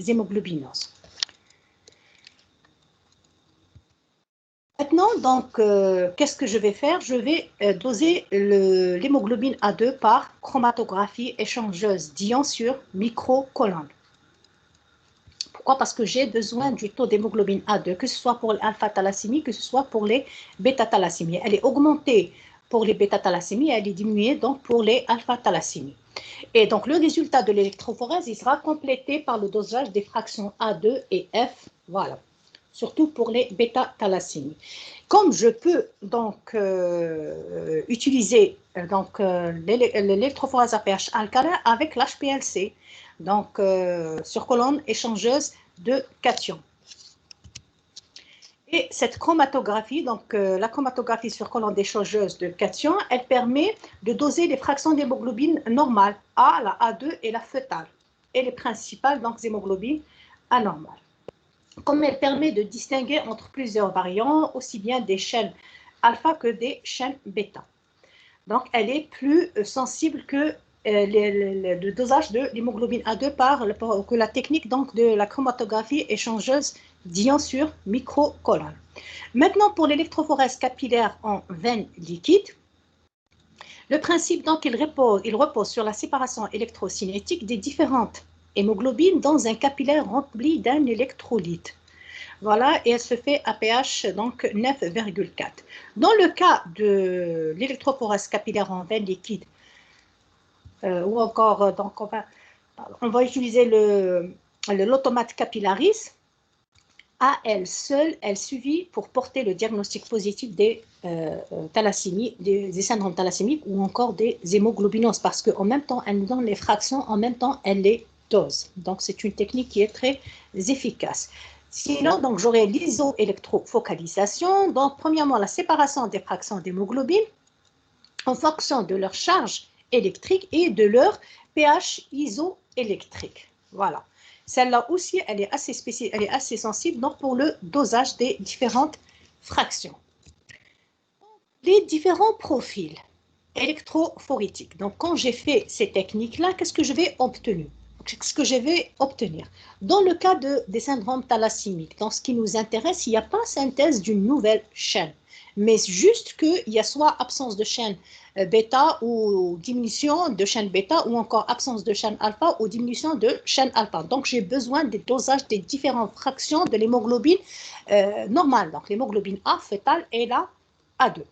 S1: hémoglobinoses. Maintenant, donc, qu'est-ce que je vais faire? Je vais doser l'hémoglobine A2 par chromatographie échangeuse d'ions sur microcolonne. Pourquoi? Parce que j'ai besoin du taux d'hémoglobine A2, que ce soit pour l'alpha-thalassémie, que ce soit pour les bêta-thalassémies. Elle est augmentée pour les bêta-thalassémies, elle est diminuée donc pour les alpha-thalassémies. Et donc, le résultat de l'électrophorèse, il sera complété par le dosage des fractions A2 et F, voilà, surtout pour les bêta-thalassémies. Comme je peux donc utiliser l'électrophorèse à pH alcalin avec l'HPLC, donc sur colonne échangeuse de cations. Et cette chromatographie, donc la chromatographie sur colonne échangeuse de cations, elle permet de doser les fractions d'hémoglobine normales, A, la A2 et la fœtale, et les principales donc hémoglobines anormales. Comme elle permet de distinguer entre plusieurs variants, aussi bien des chaînes alpha que des chaînes bêta. Donc, elle est plus sensible que le dosage de l'hémoglobine A2 que la technique donc, de la chromatographie échangeuse d'ions sur microcolonne. Maintenant, pour l'électrophorèse capillaire en veine liquide, le principe, donc, il repose sur la séparation électrocinétique des différentes hémoglobines dans un capillaire rempli d'un électrolyte. Voilà, et elle se fait à pH donc 9,4. Dans le cas de l'électrophorèse capillaire en veine liquide, ou encore, donc on va utiliser l'automate capillaris. À elle seule, elle suffit pour porter le diagnostic positif des thalassémies, des syndromes thalassémiques ou encore des hémoglobinoses, parce qu'en même temps, elle nous donne les fractions, en même temps, elle les dose. Donc, c'est une technique qui est très efficace. Sinon, donc, j'aurai l'iso-électrofocalisation. Donc, premièrement, la séparation des fractions d'hémoglobine en fonction de leur charge électrique et de leur pH isoélectrique. Voilà. Celle-là aussi, elle est assez sensible donc pour le dosage des différentes fractions. Les différents profils électrophorétiques. Donc, quand j'ai fait ces techniques-là, qu'est-ce que je vais obtenir? Dans le cas des syndromes thalassémiques, dans ce qui nous intéresse, il n'y a pas synthèse d'une nouvelle chaîne, mais juste qu'il y a soit absence de chaîne bêta ou diminution de chaîne bêta, ou encore absence de chaîne alpha ou diminution de chaîne alpha. Donc, j'ai besoin des dosages des différentes fractions de l'hémoglobine normale, donc l'hémoglobine A fœtale et la A2.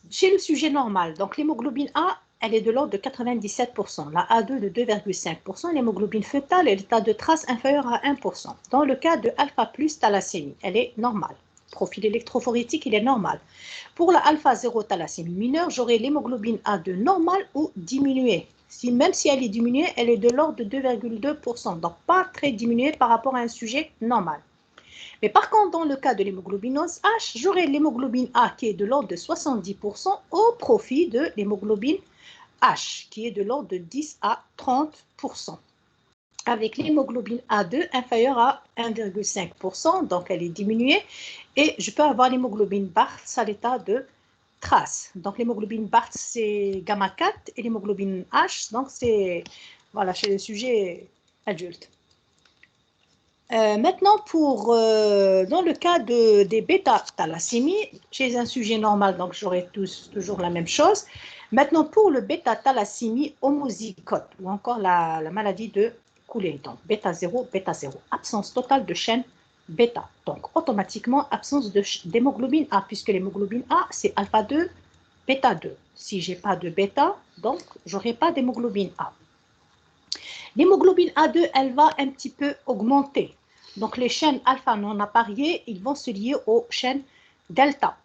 S1: Chez le sujet normal, donc l'hémoglobine A, elle est de l'ordre de 97%, la A2 de 2,5%, l'hémoglobine fœtale est l'état de trace inférieur à 1%. Dans le cas de alpha plus thalassémie, elle est normale. Profil électrophorétique, il est normal. Pour la alpha 0 thalassémie mineure, j'aurai l'hémoglobine A2 normale ou diminuée. Même si elle est diminuée, elle est de l'ordre de 2,2%, donc pas très diminuée par rapport à un sujet normal. Mais par contre, dans le cas de l'hémoglobinose H, j'aurai l'hémoglobine A qui est de l'ordre de 70% au profit de l'hémoglobine H qui est de l'ordre de 10 à 30%. avec l'hémoglobine A2 inférieure à 1,5%, donc elle est diminuée, et je peux avoir l'hémoglobine Barth à l'état de trace. Donc l'hémoglobine Barth, c'est gamma 4, et l'hémoglobine H, donc c'est, voilà, chez le sujet adulte. Maintenant, dans le cas des bêta-thalassémies, chez un sujet normal, donc j'aurai toujours la même chose. Maintenant, pour le bêta-thalassémie homozygote, ou encore la maladie de Coulé, donc bêta 0, absence totale de chaîne bêta. Donc, automatiquement, absence d'hémoglobine A, puisque l'hémoglobine A, c'est alpha 2, bêta 2. Si je n'ai pas de bêta, donc je n'aurai pas d'hémoglobine A. L'hémoglobine A2, elle va un petit peu augmenter. Donc, les chaînes alpha non appariées, ils vont se lier aux chaînes delta.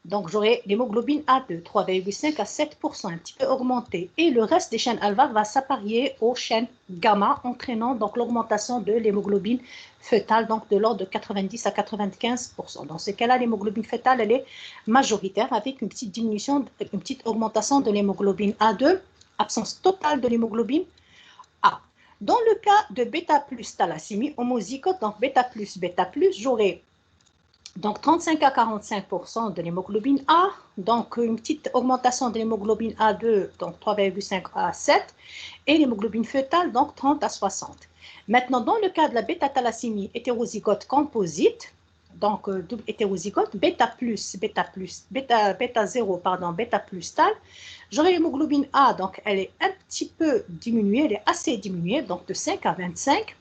S1: Donc, j'aurai l'hémoglobine A2, 3,5 à 7%, un petit peu augmenté. Et le reste des chaînes alpha va s'apparier aux chaînes gamma, entraînant donc l'augmentation de l'hémoglobine fœtale, donc de l'ordre de 90 à 95%. Dans ce cas-là, l'hémoglobine fœtale, elle est majoritaire avec une petite diminution, une petite augmentation de l'hémoglobine A2, absence totale de l'hémoglobine A. Dans le cas de bêta plus thalassémie homozygote, donc bêta plus, j'aurai donc 35 à 45% de l'hémoglobine A, donc une petite augmentation de l'hémoglobine A2, donc 3,5 à 7, et l'hémoglobine fœtale, donc 30 à 60. Maintenant, dans le cas de la bêta-thalassémie hétérozygote composite, donc double hétérozygote, bêta 0, bêta plus tal, j'aurai l'hémoglobine A, donc elle est un petit peu diminuée, elle est assez diminuée, donc de 5 à 25.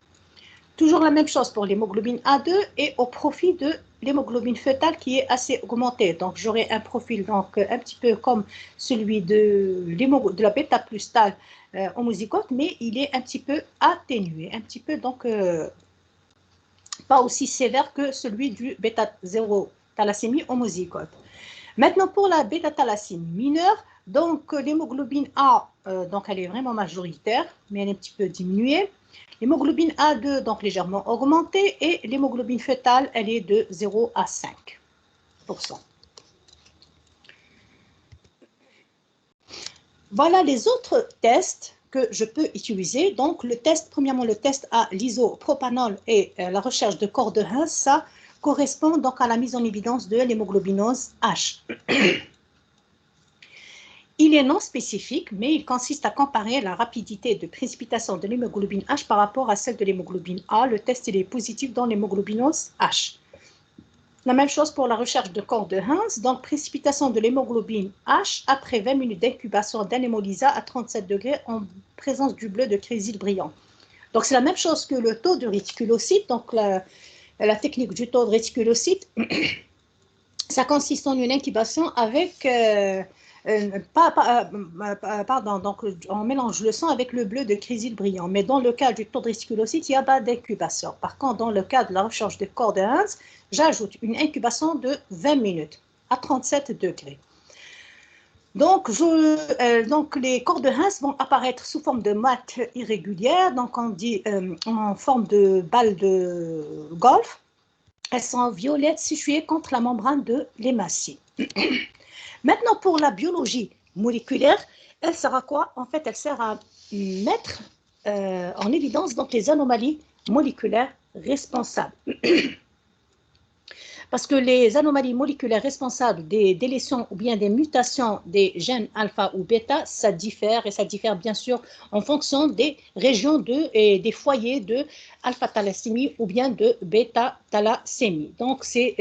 S1: Toujours la même chose pour l'hémoglobine A2 et au profit de l'hémoglobine fœtale qui est assez augmentée. Donc, j'aurai un profil donc, un petit peu comme celui de la bêta plus tal homozygote, mais il est un petit peu atténué, un petit peu donc pas aussi sévère que celui du bêta 0 thalassémie homozygote. Maintenant, pour la bêta-thalassémie mineure, donc l'hémoglobine A, donc elle est vraiment majoritaire, mais elle est un petit peu diminuée. L'hémoglobine A2, donc légèrement augmentée, et l'hémoglobine fœtale, elle est de 0 à 5%. Voilà les autres tests que je peux utiliser. Donc, premièrement, le test à l'isopropanol et la recherche de corps de Hens, ça correspond donc à la mise en évidence de l'hémoglobinose H. Il est non spécifique, mais il consiste à comparer la rapidité de précipitation de l'hémoglobine H par rapport à celle de l'hémoglobine A. Le test il est positif dans l'hémoglobinose H. La même chose pour la recherche de corps de Hens, donc précipitation de l'hémoglobine H après 20 minutes d'incubation d'un hémolysa à 37 degrés en présence du bleu de chrysil brillant. Donc c'est la même chose que le taux de réticulocyte, donc la technique du taux de réticulocyte, ça consiste en une incubation avec... donc on mélange le sang avec le bleu de chrysil brillant. Mais dans le cas du taux de réticulocyte, il n'y a pas d'incubation. Par contre, dans le cas de la recherche de corps de Hens, j'ajoute une incubation de 20 minutes à 37 degrés. Donc, les corps de Hens vont apparaître sous forme de matte irrégulière, donc on dit en forme de balle de golf. Elles sont violettes situées contre la membrane de l'hématie. Maintenant, pour la biologie moléculaire, elle sert à quoi? En fait, elle sert à mettre en évidence donc, les anomalies moléculaires responsables. Parce que les anomalies moléculaires responsables des délétions ou bien des mutations des gènes alpha ou bêta, ça diffère, et ça diffère bien sûr en fonction des régions et des foyers de alpha-thalassémie ou bien de bêta-thalassémie. Donc, c'est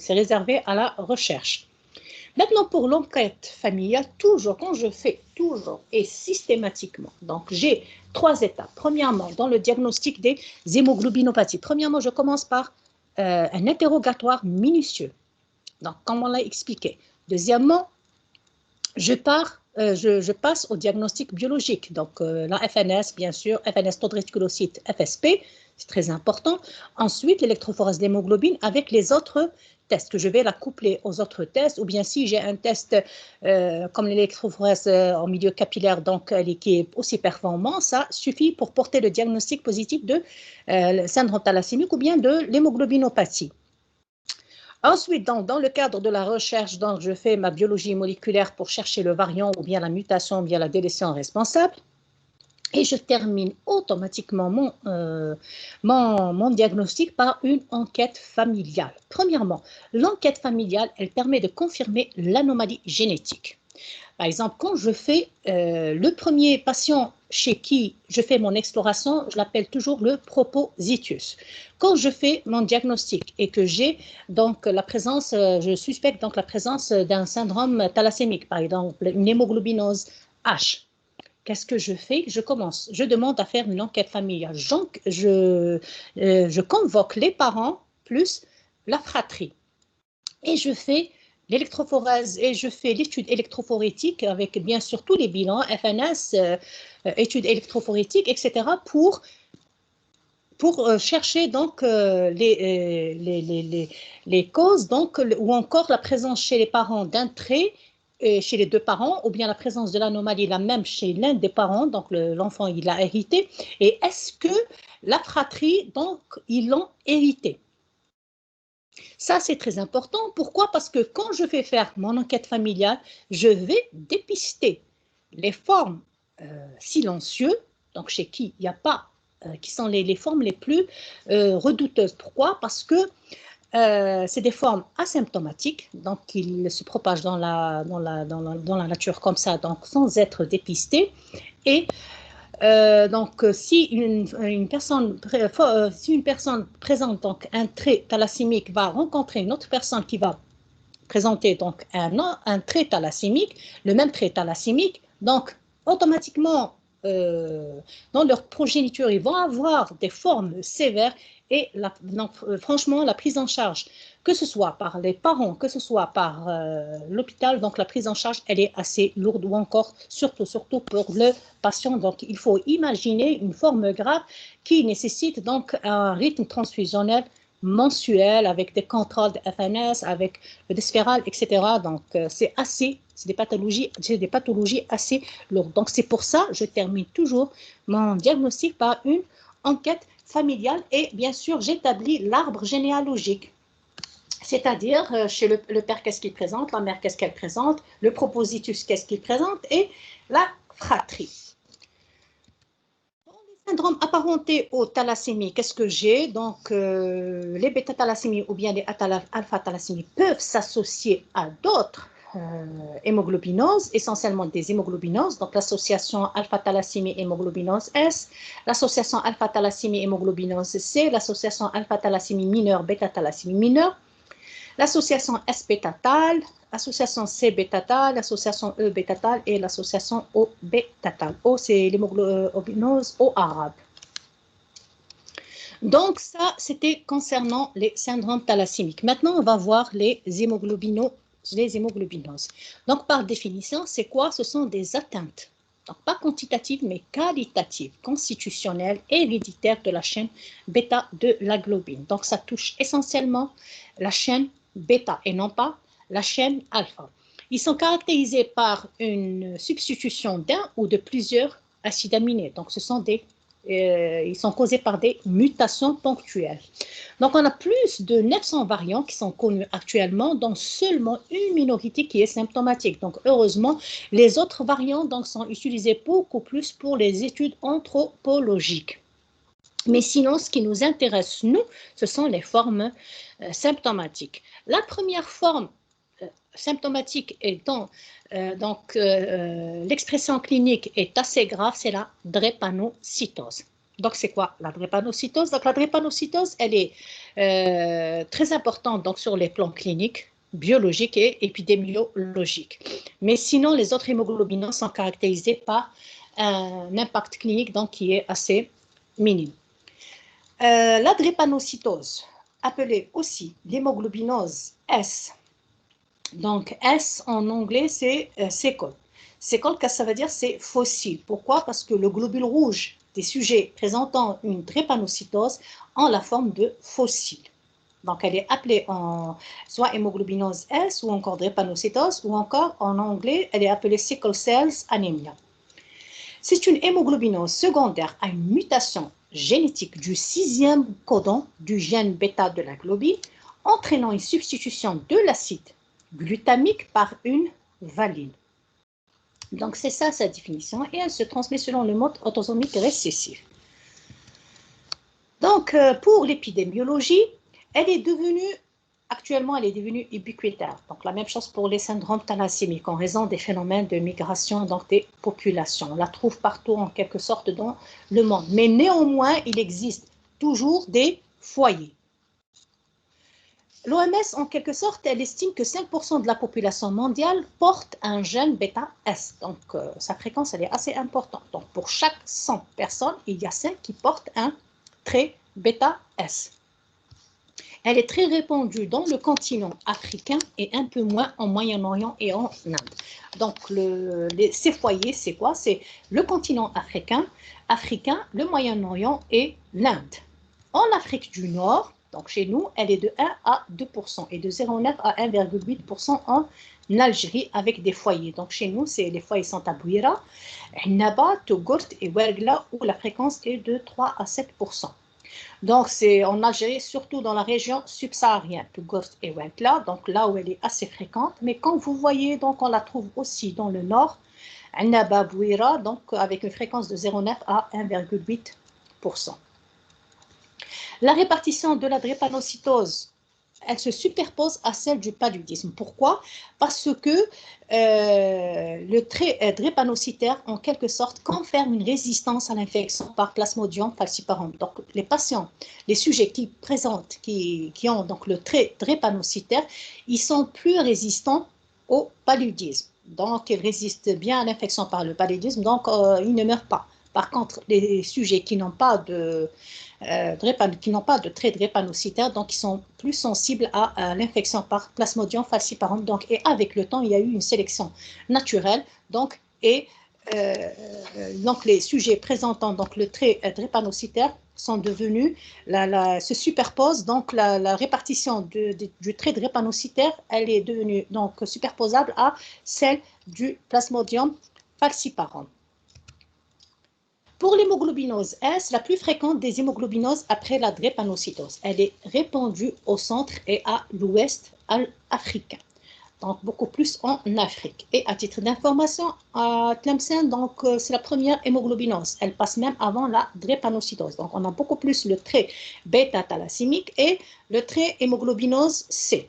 S1: réservé à la recherche. Maintenant, pour l'enquête familiale, quand je fais toujours et systématiquement, donc j'ai 3 étapes. Premièrement, dans le diagnostic des hémoglobinopathies, premièrement, je commence par un interrogatoire minutieux, donc comme on l'a expliqué. Deuxièmement, je passe au diagnostic biologique, donc la FNS, bien sûr, FNS taux de réticulocyte, FSP, c'est très important. Ensuite, l'électrophorèse d'hémoglobine avec les autres tests, que je vais la coupler aux autres tests, ou bien si j'ai un test comme l'électrophorèse en milieu capillaire, donc qui est aussi performant, ça suffit pour porter le diagnostic positif de syndrome thalassémique ou bien de l'hémoglobinopathie. Ensuite, dans le cadre de la recherche, donc, je fais ma biologie moléculaire pour chercher le variant ou bien la mutation ou bien la délétion responsable. Et je termine automatiquement mon diagnostic par une enquête familiale. Premièrement, l'enquête familiale, elle permet de confirmer l'anomalie génétique. Par exemple, quand je fais le premier patient chez qui je fais mon exploration, je l'appelle toujours le propositus. Quand je fais mon diagnostic et que j'ai donc la présence, je suspecte donc la présence d'un syndrome thalassémique, par exemple une hémoglobinose H. Qu'est-ce que je fais? Je demande à faire une enquête familiale. Je convoque les parents plus la fratrie et je fais l'électrophorèse et je fais l'étude électrophorétique avec bien sûr tous les bilans, FNS, études électrophorétiques, etc. pour chercher donc les causes donc, ou encore la présence chez les parents d'un trait chez les deux parents, ou bien la présence de l'anomalie la même chez l'un des parents, donc l'enfant il l'a hérité, et est-ce que la fratrie, donc, ils l'ont hérité? Ça, c'est très important. Pourquoi? Parce que quand je vais faire mon enquête familiale, je vais dépister les formes silencieuses, donc chez qui il n'y a pas, qui sont les formes les plus redouteuses. Pourquoi? Parce que c'est des formes asymptomatiques, donc ils se propagent dans la nature comme ça, donc sans être dépistés. Et donc, si une personne présente donc un trait thalassémique va rencontrer une autre personne qui va présenter donc un trait thalassémique, le même trait thalassémique, donc automatiquement dans leur progéniture, ils vont avoir des formes sévères et franchement, la prise en charge, que ce soit par les parents, que ce soit par l'hôpital, donc la prise en charge, elle est assez lourde ou encore, surtout pour le patient. Donc, il faut imaginer une forme grave qui nécessite donc un rythme transfusionnel mensuel avec des contrôles de FNS, avec le Desferal, etc. Donc, c'est des pathologies assez lourdes. Donc, c'est pour ça que je termine toujours mon diagnostic par une enquête familiale et bien sûr, j'établis l'arbre généalogique. C'est-à-dire, chez le père, qu'est-ce qu'il présente, la mère, qu'est-ce qu'elle présente, le propositus, qu'est-ce qu'il présente, et la fratrie. Syndrome apparenté aux thalassémies, qu'est-ce que j'ai? Donc, les bêta-thalassémies ou bien les alpha-thalassémies peuvent s'associer à d'autres hémoglobinoses, essentiellement des hémoglobinoses, donc l'association alpha-thalassémie hémoglobinose S, l'association alpha-thalassémie hémoglobinose C, l'association alpha-thalassémie mineure, bêta-thalassémie mineure, l'association S-bêta-thal, l'association C-bêta-thal, l'association E-bêta-thal et l'association O-bêta-thal. O, c'est l'hémoglobinose O arabe. Donc, ça, c'était concernant les syndromes thalassémiques. Maintenant, on va voir les hémoglobinoses. Donc, par définition, c'est quoi? Ce sont des atteintes. Donc, pas quantitatives, mais qualitatives, constitutionnelles, héréditaires de la chaîne bêta de la globine. Donc, ça touche essentiellement la chaîne bêta et non pas la chaîne alpha. Ils sont caractérisés par une substitution d'un ou de plusieurs acides aminés. Donc, ils sont causés par des mutations ponctuelles. Donc, on a plus de 900 variants qui sont connus actuellement, dont seulement une minorité qui est symptomatique. Donc, heureusement, les autres variants donc, sont utilisés beaucoup plus pour les études anthropologiques. Mais sinon, ce qui nous intéresse, nous, ce sont les formes symptomatiques. La première forme symptomatique étant l'expression clinique est assez grave, c'est la drépanocytose. Donc, c'est quoi la drépanocytose? Donc, la drépanocytose, elle est très importante donc, sur les plans cliniques, biologiques et épidémiologiques. Mais sinon, les autres hémoglobinoses sont caractérisés par un impact clinique donc, qui est assez minime. La drépanocytose, appelée aussi l'hémoglobinose S. Donc, S en anglais, c'est sécole. Sécole, qu'est-ce que ça veut dire? C'est fossile. Pourquoi? Parce que le globule rouge des sujets présentant une drépanocytose ont la forme de fossile. Donc, elle est appelée soit hémoglobinose S ou encore drépanocytose ou encore en anglais, elle est appelée sickle cells anemia. C'est une hémoglobinose secondaire à une mutation génétique du 6e codon du gène bêta de la globine, entraînant une substitution de l'acide glutamique par une valine. Donc, c'est ça sa définition. Et elle se transmet selon le mode autosomique récessif. Donc, pour l'épidémiologie, actuellement, elle est devenue ubiquitaire. Donc, la même chose pour les syndromes thalassémiques en raison des phénomènes de migration donc des populations. On la trouve partout en quelque sorte dans le monde. Mais néanmoins, il existe toujours des foyers. L'OMS, en quelque sorte, elle estime que 5% de la population mondiale porte un gène bêta-S. Donc, sa fréquence, elle est assez importante. Donc, pour chaque 100 personnes, il y a 5 qui portent un trait bêta-S. Elle est très répandue dans le continent africain et un peu moins en Moyen-Orient et en Inde. Donc, ces foyers, c'est quoi? C'est le continent africain, le Moyen-Orient et l'Inde. En Afrique du Nord, donc chez nous, elle est de 1 à 2% et de 0,9 à 1,8% en Algérie avec des foyers. Donc chez nous, les foyers sont à Bouira, Naba, Togourt et Ouergla où la fréquence est de 3 à 7%. Donc c'est en Algérie, surtout dans la région subsaharienne, Togourt et Ouergla, donc là où elle est assez fréquente. Mais quand vous voyez, donc on la trouve aussi dans le nord, Naba, Bouira, donc avec une fréquence de 0,9 à 1,8%. La répartition de la drépanocytose, elle se superpose à celle du paludisme. Pourquoi? Parce que le trait drépanocytaire, en quelque sorte, confirme une résistance à l'infection par Plasmodium falciparum. Donc, les patients, les sujets qui ont donc le trait drépanocytaire, ils sont plus résistants au paludisme. Donc, ils résistent bien à l'infection par le paludisme, donc ils ne meurent pas. Par contre, les sujets qui n'ont pas de trait drépanocytaire, donc ils sont plus sensibles à l'infection par Plasmodium falciparum. Donc, et avec le temps, il y a eu une sélection naturelle. Donc, donc les sujets présentant donc, le trait drépanocytaire sont devenus, se superposent. Donc, la répartition du trait drépanocytaire, elle est devenue donc superposable à celle du Plasmodium falciparum. Pour l'hémoglobinose S, la plus fréquente des hémoglobinoses après la drépanocytose, elle est répandue au centre et à l'ouest africain, donc beaucoup plus en Afrique. Et à titre d'information, à Tlemcen, donc c'est la première hémoglobinose. Elle passe même avant la drépanocytose. Donc on a beaucoup plus le trait bêta-thalassémique et le trait hémoglobinose C.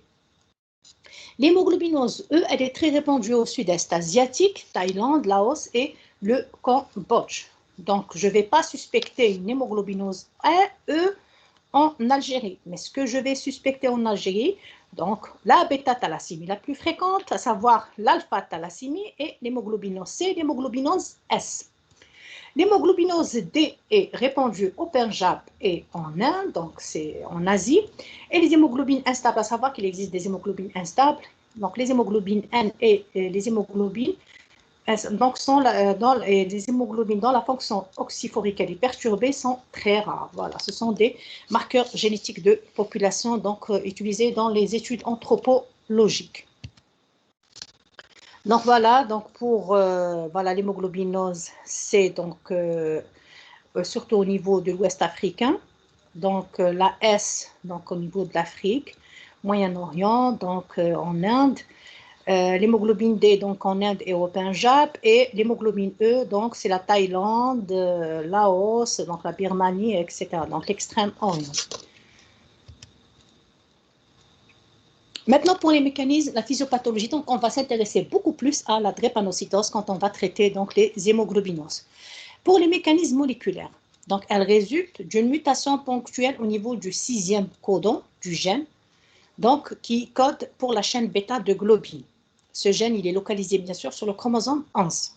S1: L'hémoglobinose E, elle est très répandue au sud-est asiatique, Thaïlande, Laos et le Cambodge. Donc, je ne vais pas suspecter une hémoglobinose E en Algérie. Mais ce que je vais suspecter en Algérie, donc la bêta-thalassémie la plus fréquente, à savoir l'alpha-thalassémie et l'hémoglobinose C, l'hémoglobinose S. L'hémoglobinose D est répandue au Pendjab et en Inde, donc c'est en Asie. Et les hémoglobines instables, à savoir qu'il existe des hémoglobines instables, donc les hémoglobines N et les hémoglobines donc les hémoglobines dont la fonction oxyphorique est perturbée sont très rares. Voilà, ce sont des marqueurs génétiques de population donc utilisés dans les études anthropologiques. Donc voilà, donc pour voilà l'hémoglobinose, c'est donc surtout au niveau de l'Ouest africain, donc la S donc au niveau de l'Afrique, Moyen-Orient, donc en Inde. L'hémoglobine D, donc en Inde et au Pendjab, et l'hémoglobine E, donc c'est la Thaïlande, Laos, donc la Birmanie, etc., donc l'extrême-orient. Maintenant, pour les mécanismes, la physiopathologie, donc on va s'intéresser beaucoup plus à la drépanocytose quand on va traiter donc les hémoglobinoses. Pour les mécanismes moléculaires, donc elles résultent d'une mutation ponctuelle au niveau du 6e codon du gène, donc qui code pour la chaîne bêta de globine. Ce gène, il est localisé bien sûr sur le chromosome 11,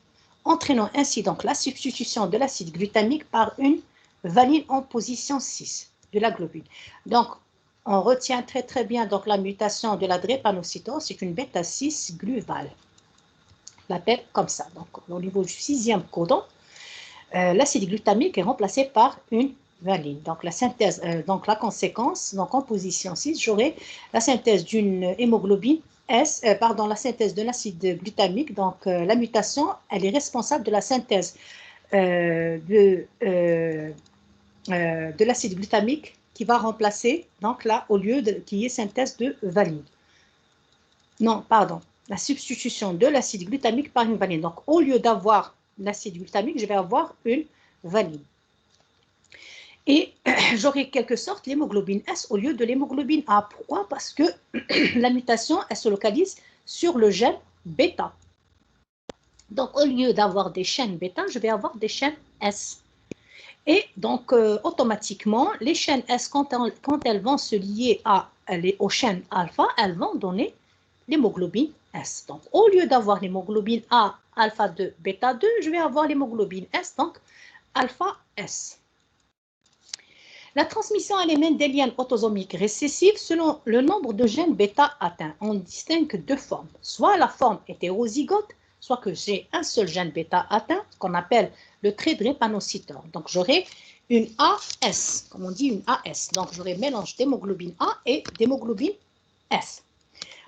S1: entraînant ainsi donc la substitution de l'acide glutamique par une valine en position 6 de la globine. Donc, on retient très très bien donc la mutation de la drépanocytose, c'est une bêta-6 gluvale. On l'appelle comme ça. Donc, au niveau du 6e codon, l'acide glutamique est remplacé par une valine. Donc, la synthèse, donc la conséquence, donc en position 6, j'aurai la synthèse d'une hémoglobine S, la synthèse de l'acide glutamique. Donc, la mutation, elle est responsable de la synthèse de l'acide glutamique qui va remplacer, donc là, au lieu qu'il y ait synthèse de valine. Non, pardon. la substitution de l'acide glutamique par une valine. Donc, au lieu d'avoir l'acide glutamique, je vais avoir une valine. Et j'aurai quelque sorte l'hémoglobine S au lieu de l'hémoglobine A. Pourquoi? Parce que la mutation, elle se localise sur le gène bêta. Donc, au lieu d'avoir des chaînes bêta, je vais avoir des chaînes S. Et donc, automatiquement, les chaînes S, quand elles vont se lier aux chaînes alpha, elles vont donner l'hémoglobine S. Donc, au lieu d'avoir l'hémoglobine A, alpha 2, bêta 2, je vais avoir l'hémoglobine S, donc alpha S. La transmission elle est mendélienne autosomique récessive selon le nombre de gènes bêta atteints. On distingue deux formes. Soit la forme hétérozygote, soit que j'ai un seul gène bêta atteint, qu'on appelle le trait drépanocytaire. Donc j'aurai une AS, comme on dit une AS. Donc j'aurai mélange d'hémoglobine A et d'hémoglobine S.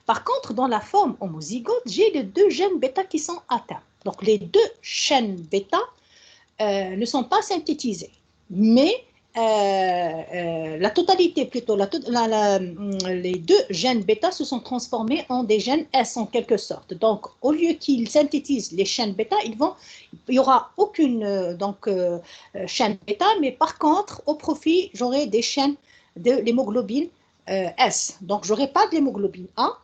S1: Par contre, dans la forme homozygote, j'ai les deux gènes bêta qui sont atteints. Donc les deux chaînes bêta ne sont pas synthétisées, mais la totalité, plutôt, les deux gènes bêta se sont transformés en des gènes S en quelque sorte. Donc, au lieu qu'ils synthétisent les chaînes bêta, il n'y aura aucune chaîne bêta, mais par contre, au profit, j'aurai des chaînes de l'hémoglobine S. Donc, je n'aurai pas de l'hémoglobine A,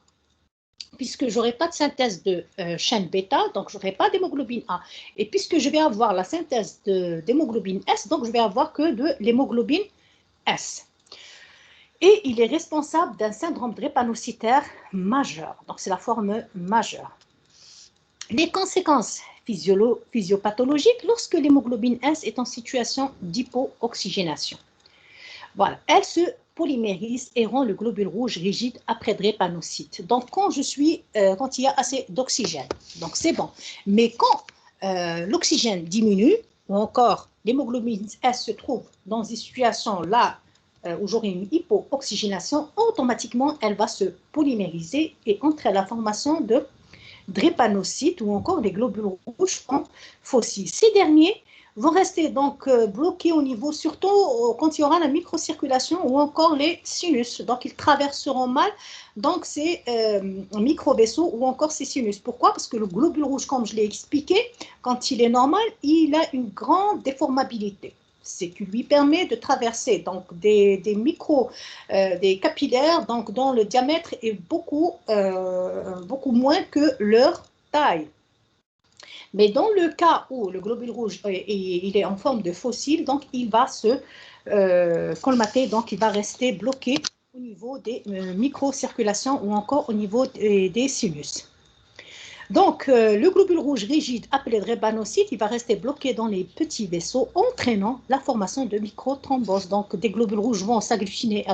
S1: puisque je n'aurai pas de synthèse de chaîne bêta, donc je n'aurai pas d'hémoglobine A. Et puisque je vais avoir la synthèse d'hémoglobine S, donc je vais avoir que de l'hémoglobine S. Et il est responsable d'un syndrome drépanocytaire majeur. Donc c'est la forme majeure. Les conséquences physiopathologiques lorsque l'hémoglobine S est en situation d'hypooxygénation. Voilà, elle se polymérise et rend le globule rouge rigide après drépanocyte. Donc, quand il y a assez d'oxygène, donc c'est bon. Mais quand l'oxygène diminue, ou encore l'hémoglobine S se trouve dans une situation là où j'aurai une hypooxygénation, automatiquement, elle va se polymériser et entrer à la formation de drépanocytes ou encore des globules rouges en fossiles. Ces derniers vont rester donc bloqués au niveau, surtout quand il y aura la microcirculation ou encore les sinus. Donc, ils traverseront mal donc ces micro-vaisseaux ou encore ces sinus. Pourquoi? Parce que le globule rouge, comme je l'ai expliqué, quand il est normal, il a une grande déformabilité. C'est qui lui permet de traverser donc des capillaires donc, dont le diamètre est beaucoup moins que leur taille. Mais dans le cas où le globule rouge il est en forme de fossile, donc il va se colmater, donc il va rester bloqué au niveau des microcirculations ou encore au niveau des sinus. Donc, le globule rouge rigide, appelé drépanocyte, il va rester bloqué dans les petits vaisseaux, entraînant la formation de microthromboses. Donc, des globules rouges vont s'agglutiner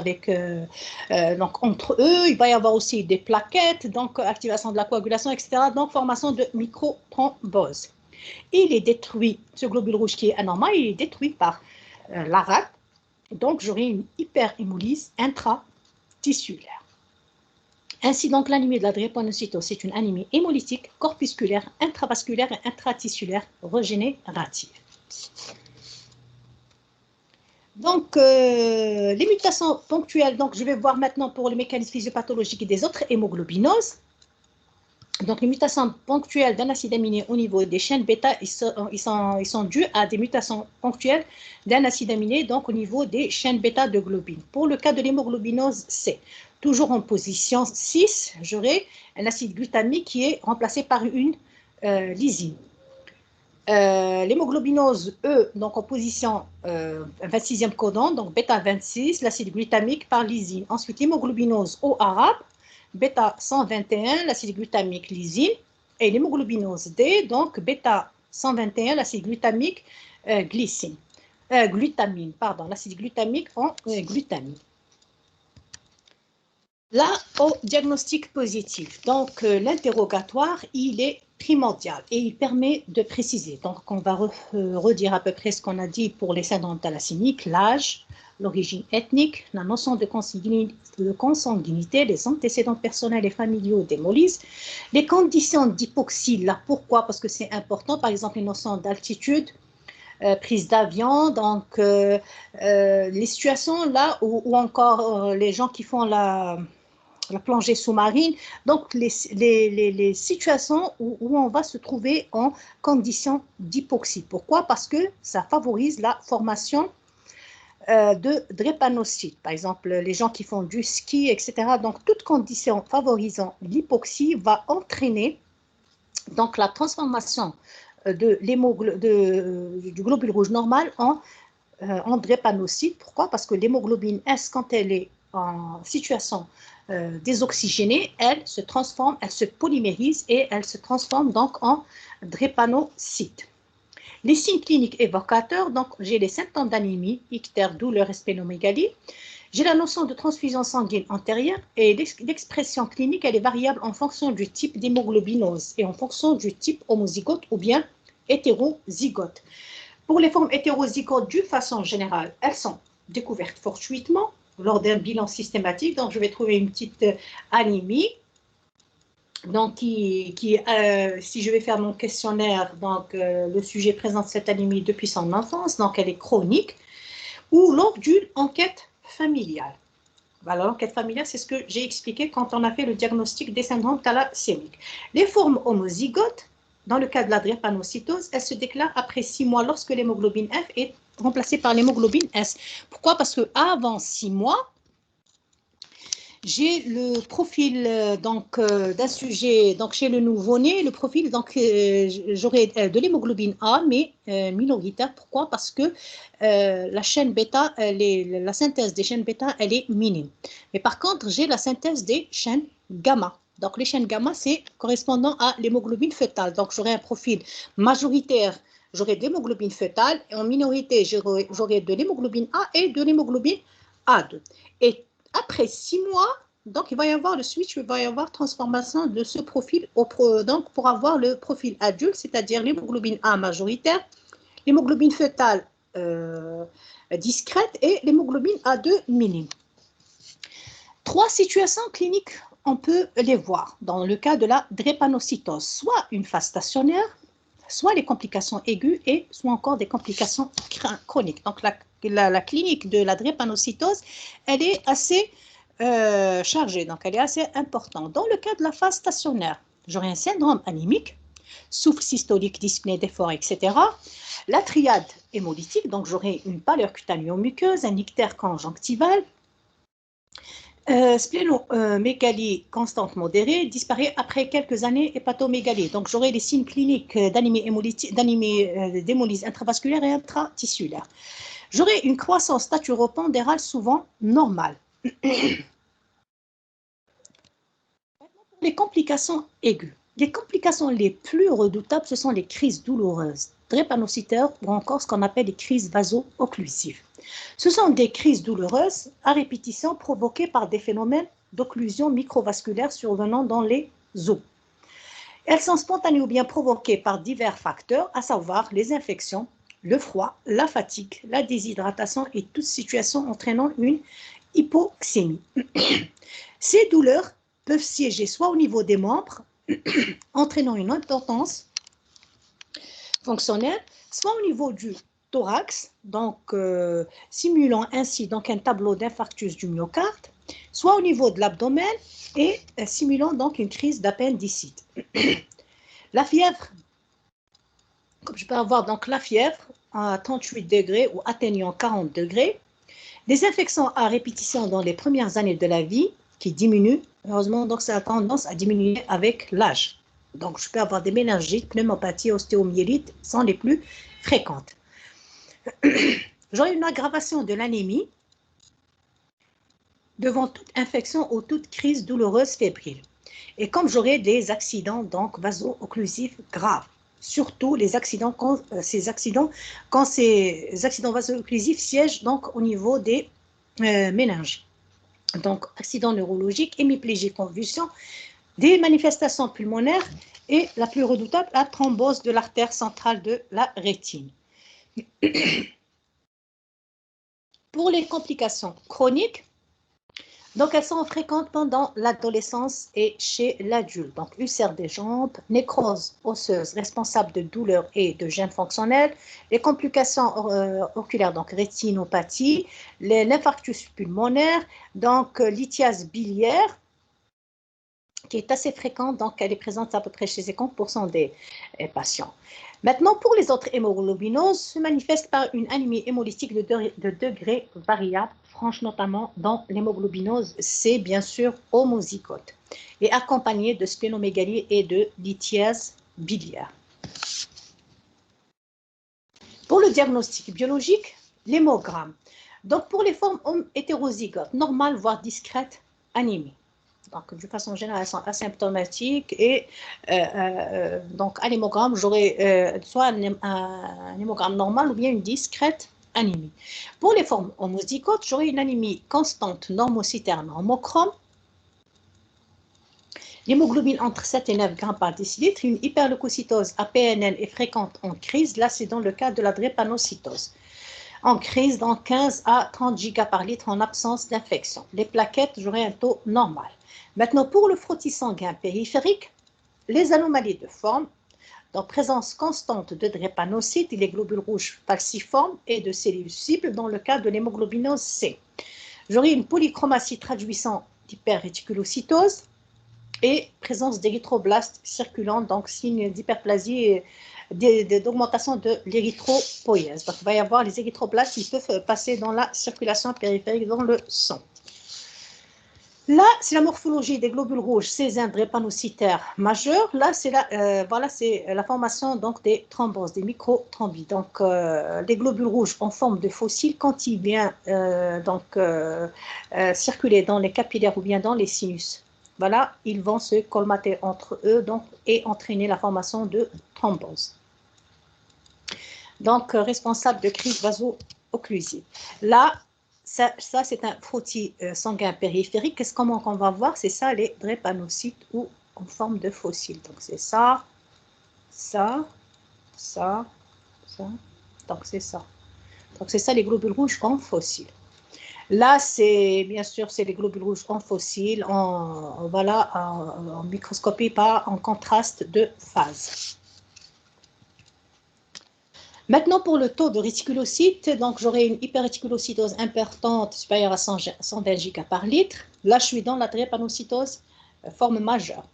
S1: donc, entre eux. Il va y avoir aussi des plaquettes, donc activation de la coagulation, etc. Donc, formation de microthromboses. Il est détruit, ce globule rouge qui est anormal, il est détruit par la rate. Donc, j'aurai une hyperhémolyse intratissulaire. Ainsi donc, l'anémie de la drépanocytose, c'est une anémie hémolytique, corpusculaire, intravasculaire et intratissulaire régénérative. Donc, les mutations ponctuelles, donc je vais voir maintenant pour le mécanisme physiopathologique des autres hémoglobinoses. Donc, les mutations ponctuelles d'un acide aminé au niveau des chaînes bêta, ils sont dus à des mutations ponctuelles d'un acide aminé, donc au niveau des chaînes bêta de globine. Pour le cas de l'hémoglobinose C, toujours en position 6, j'aurai un acide glutamique qui est remplacé par une lysine. L'hémoglobinose E, donc en position 26e codon, donc bêta 26, l'acide glutamique par lysine. Ensuite, l'hémoglobinose O arabe, bêta 121, l'acide glutamique lysine, et l'hémoglobinose D, donc bêta 121, l'acide glutamique glutamine, pardon, l'acide glutamique en glutamine. Là, au diagnostic positif, donc l'interrogatoire, il est primordial et il permet de préciser. Donc, on va redire à peu près ce qu'on a dit pour les syndromes thalassémiques, l'âge, l'origine ethnique, la notion de consanguinité, les antécédents personnels et familiaux d'hémolyse, les conditions d'hypoxie, là, pourquoi? Parce que c'est important, par exemple, les notions d'altitude, prise d'avion, donc les situations là, ou encore les gens qui font la plongée sous-marine. Donc, les situations où on va se trouver en conditions d'hypoxie. Pourquoi? Parce que ça favorise la formation de drépanocytes. Par exemple, les gens qui font du ski, etc. Donc, toute condition favorisant l'hypoxie va entraîner donc, la transformation du globule rouge normal en drépanocytes. Pourquoi? Parce que l'hémoglobine S, quand elle est en situation désoxygénée, elle se transforme, elle se polymérise et elle se transforme donc en drépanocytes. Les signes cliniques évocateurs, donc j'ai les symptômes d'anémie, ictère, douleur et splénomégalie. J'ai la notion de transfusion sanguine antérieure et l'expression clinique, elle est variable en fonction du type d'hémoglobinose et en fonction du type homozygote ou bien hétérozygote. Pour les formes hétérozygotes, d'une façon générale, elles sont découvertes fortuitement lors d'un bilan systématique. Donc, je vais trouver une petite anémie. Donc, si je vais faire mon questionnaire, donc le sujet présente cette anémie depuis son enfance, donc elle est chronique, ou lors d'une enquête familiale. Alors, l'enquête familiale, c'est ce que j'ai expliqué quand on a fait le diagnostic des syndromes thalassémiques. Les formes homozygotes, dans le cas de la drépanocytose, elles se déclarent après 6 mois lorsque l'hémoglobine F est remplacée par l'hémoglobine S. Pourquoi? Parce qu'avant 6 mois, j'ai le profil d'un sujet, donc chez le nouveau-né, le profil, donc j'aurai de l'hémoglobine A, mais minoritaire. Pourquoi? Parce que la chaîne bêta, la synthèse des chaînes bêta, elle est minime. Mais par contre, j'ai la synthèse des chaînes gamma. Donc les chaînes gamma, c'est correspondant à l'hémoglobine fœtale. Donc j'aurai un profil majoritaire, j'aurai de l'hémoglobine fœtale, et en minorité, j'aurai de l'hémoglobine A et de l'hémoglobine A2. Et après 6 mois, donc il va y avoir le switch, il va y avoir transformation de ce profil donc pour avoir le profil adulte, c'est-à-dire l'hémoglobine A majoritaire, l'hémoglobine fœtale discrète et l'hémoglobine A2 minime. 3 situations cliniques, on peut les voir dans le cas de la drépanocytose, soit une phase stationnaire, soit les complications aiguës et soit encore des complications chroniques. Donc la clinique de la drépanocytose, elle est assez chargée, donc elle est assez importante. Dans le cas de la phase stationnaire, j'aurai un syndrome anémique, souffle systolique, dyspnée d'effort, etc. La triade hémolytique, donc j'aurai une pâleur cutanéo-muqueuse, un ictère conjonctival, splénomégalie constante modérée disparaît après quelques années hépatomégalie. Donc, j'aurai les signes cliniques d'hémolyse intravasculaire et intratissulaire. J'aurai une croissance staturopondérale souvent normale. Les complications aiguës. Les complications les plus redoutables, ce sont les crises douloureuses, drépanocytaires ou encore ce qu'on appelle les crises vaso-occlusives. Ce sont des crises douloureuses à répétition provoquées par des phénomènes d'occlusion microvasculaire survenant dans les os. Elles sont spontanées ou bien provoquées par divers facteurs, à savoir les infections, le froid, la fatigue, la déshydratation et toute situation entraînant une hypoxémie. Ces douleurs peuvent siéger soit au niveau des membres, entraînant une impotence fonctionnelle, soit au niveau du thorax, donc simulant ainsi donc un tableau d'infarctus du myocarde, soit au niveau de l'abdomen et simulant donc une crise d'appendicite. La fièvre, comme je peux avoir donc la fièvre à 38 degrés ou atteignant 40 degrés, des infections à répétition dans les premières années de la vie qui diminuent, heureusement donc ça a tendance à diminuer avec l'âge. Donc je peux avoir des méningites, pneumopathies, ostéomyélites sont les plus fréquentes. J'aurai une aggravation de l'anémie devant toute infection ou toute crise douloureuse fébrile. Et comme j'aurai des accidents donc vaso-occlusifs graves, surtout les accidents quand ces accidents vaso-occlusifs siègent donc au niveau des méninges. Donc accident neurologique, hémiplégie, convulsion, des manifestations pulmonaires et la plus redoutable, la thrombose de l'artère centrale de la rétine. Pour les complications chroniques, donc elles sont fréquentes pendant l'adolescence et chez l'adulte. Donc ulcère des jambes, nécrose osseuse responsable de douleurs et de gênes fonctionnelles, les complications oculaires, donc rétinopathie, l'infarctus pulmonaire, donc lithiase biliaire, qui est assez fréquente, donc elle est présente à peu près chez 50% des patients. Maintenant, pour les autres hémoglobinoses, se manifeste par une anémie hémolytique de degré variable, franche notamment dans l'hémoglobinose C, bien sûr, homozygote, et accompagnée de splénomégalie et de lithiase biliaire. Pour le diagnostic biologique, l'hémogramme. Donc, pour les formes hétérozygotes, normales, voire discrètes, anémie. Donc, de façon générale, elles sont asymptomatiques et donc à l'hémogramme, j'aurai soit un hémogramme normal ou bien une discrète anémie. Pour les formes homozygotes, j'aurai une anémie constante normocytaire normochrome, l'hémoglobine entre 7 et 9 grammes par décilitre, une hyperleucocytose APNN est fréquente en crise, là c'est dans le cas de la drépanocytose. En crise, dans 15 à 30 gigas par litre en absence d'infection. Les plaquettes, j'aurai un taux normal. Maintenant, pour le frottis sanguin périphérique, les anomalies de forme, donc présence constante de drépanocytes, les globules rouges falciformes et de cellules cibles dans le cas de l'hémoglobinose C. J'aurai une polychromatie traduisant d'hyperréticulocytose et présence d'érythroblastes circulants, donc signe d'hyperplasie et d'augmentation de l'érythropoïèse. Donc, il va y avoir les érythroblastes qui peuvent passer dans la circulation périphérique dans le sang. Là, c'est la morphologie des globules rouges césains drépanocytaires majeurs. Là, c'est voilà, la formation donc, des thromboses, des microthrombis. Donc, les globules rouges en forme de fossiles, quand ils viennent circuler dans les capillaires ou bien dans les sinus, voilà, ils vont se colmater entre eux donc, et entraîner la formation de thromboses. Donc, responsable de crise vaso-occlusive. Là, ça c'est un frottis sanguin périphérique. Comment on va voir? C'est ça, les drépanocytes ou en forme de fossiles. Donc, c'est ça, ça, ça, ça. Donc, c'est ça. Donc, c'est ça, les globules rouges en fossiles. Là, c'est bien sûr, c'est les globules rouges en fossiles, voilà, en microscopie, pas en contraste de phase. Maintenant, pour le taux de réticulocytes, donc j'aurai une hyperréticulocytose importante supérieure à 120 gigas par litre. Là, je suis dans la drépanocytose, forme majeure.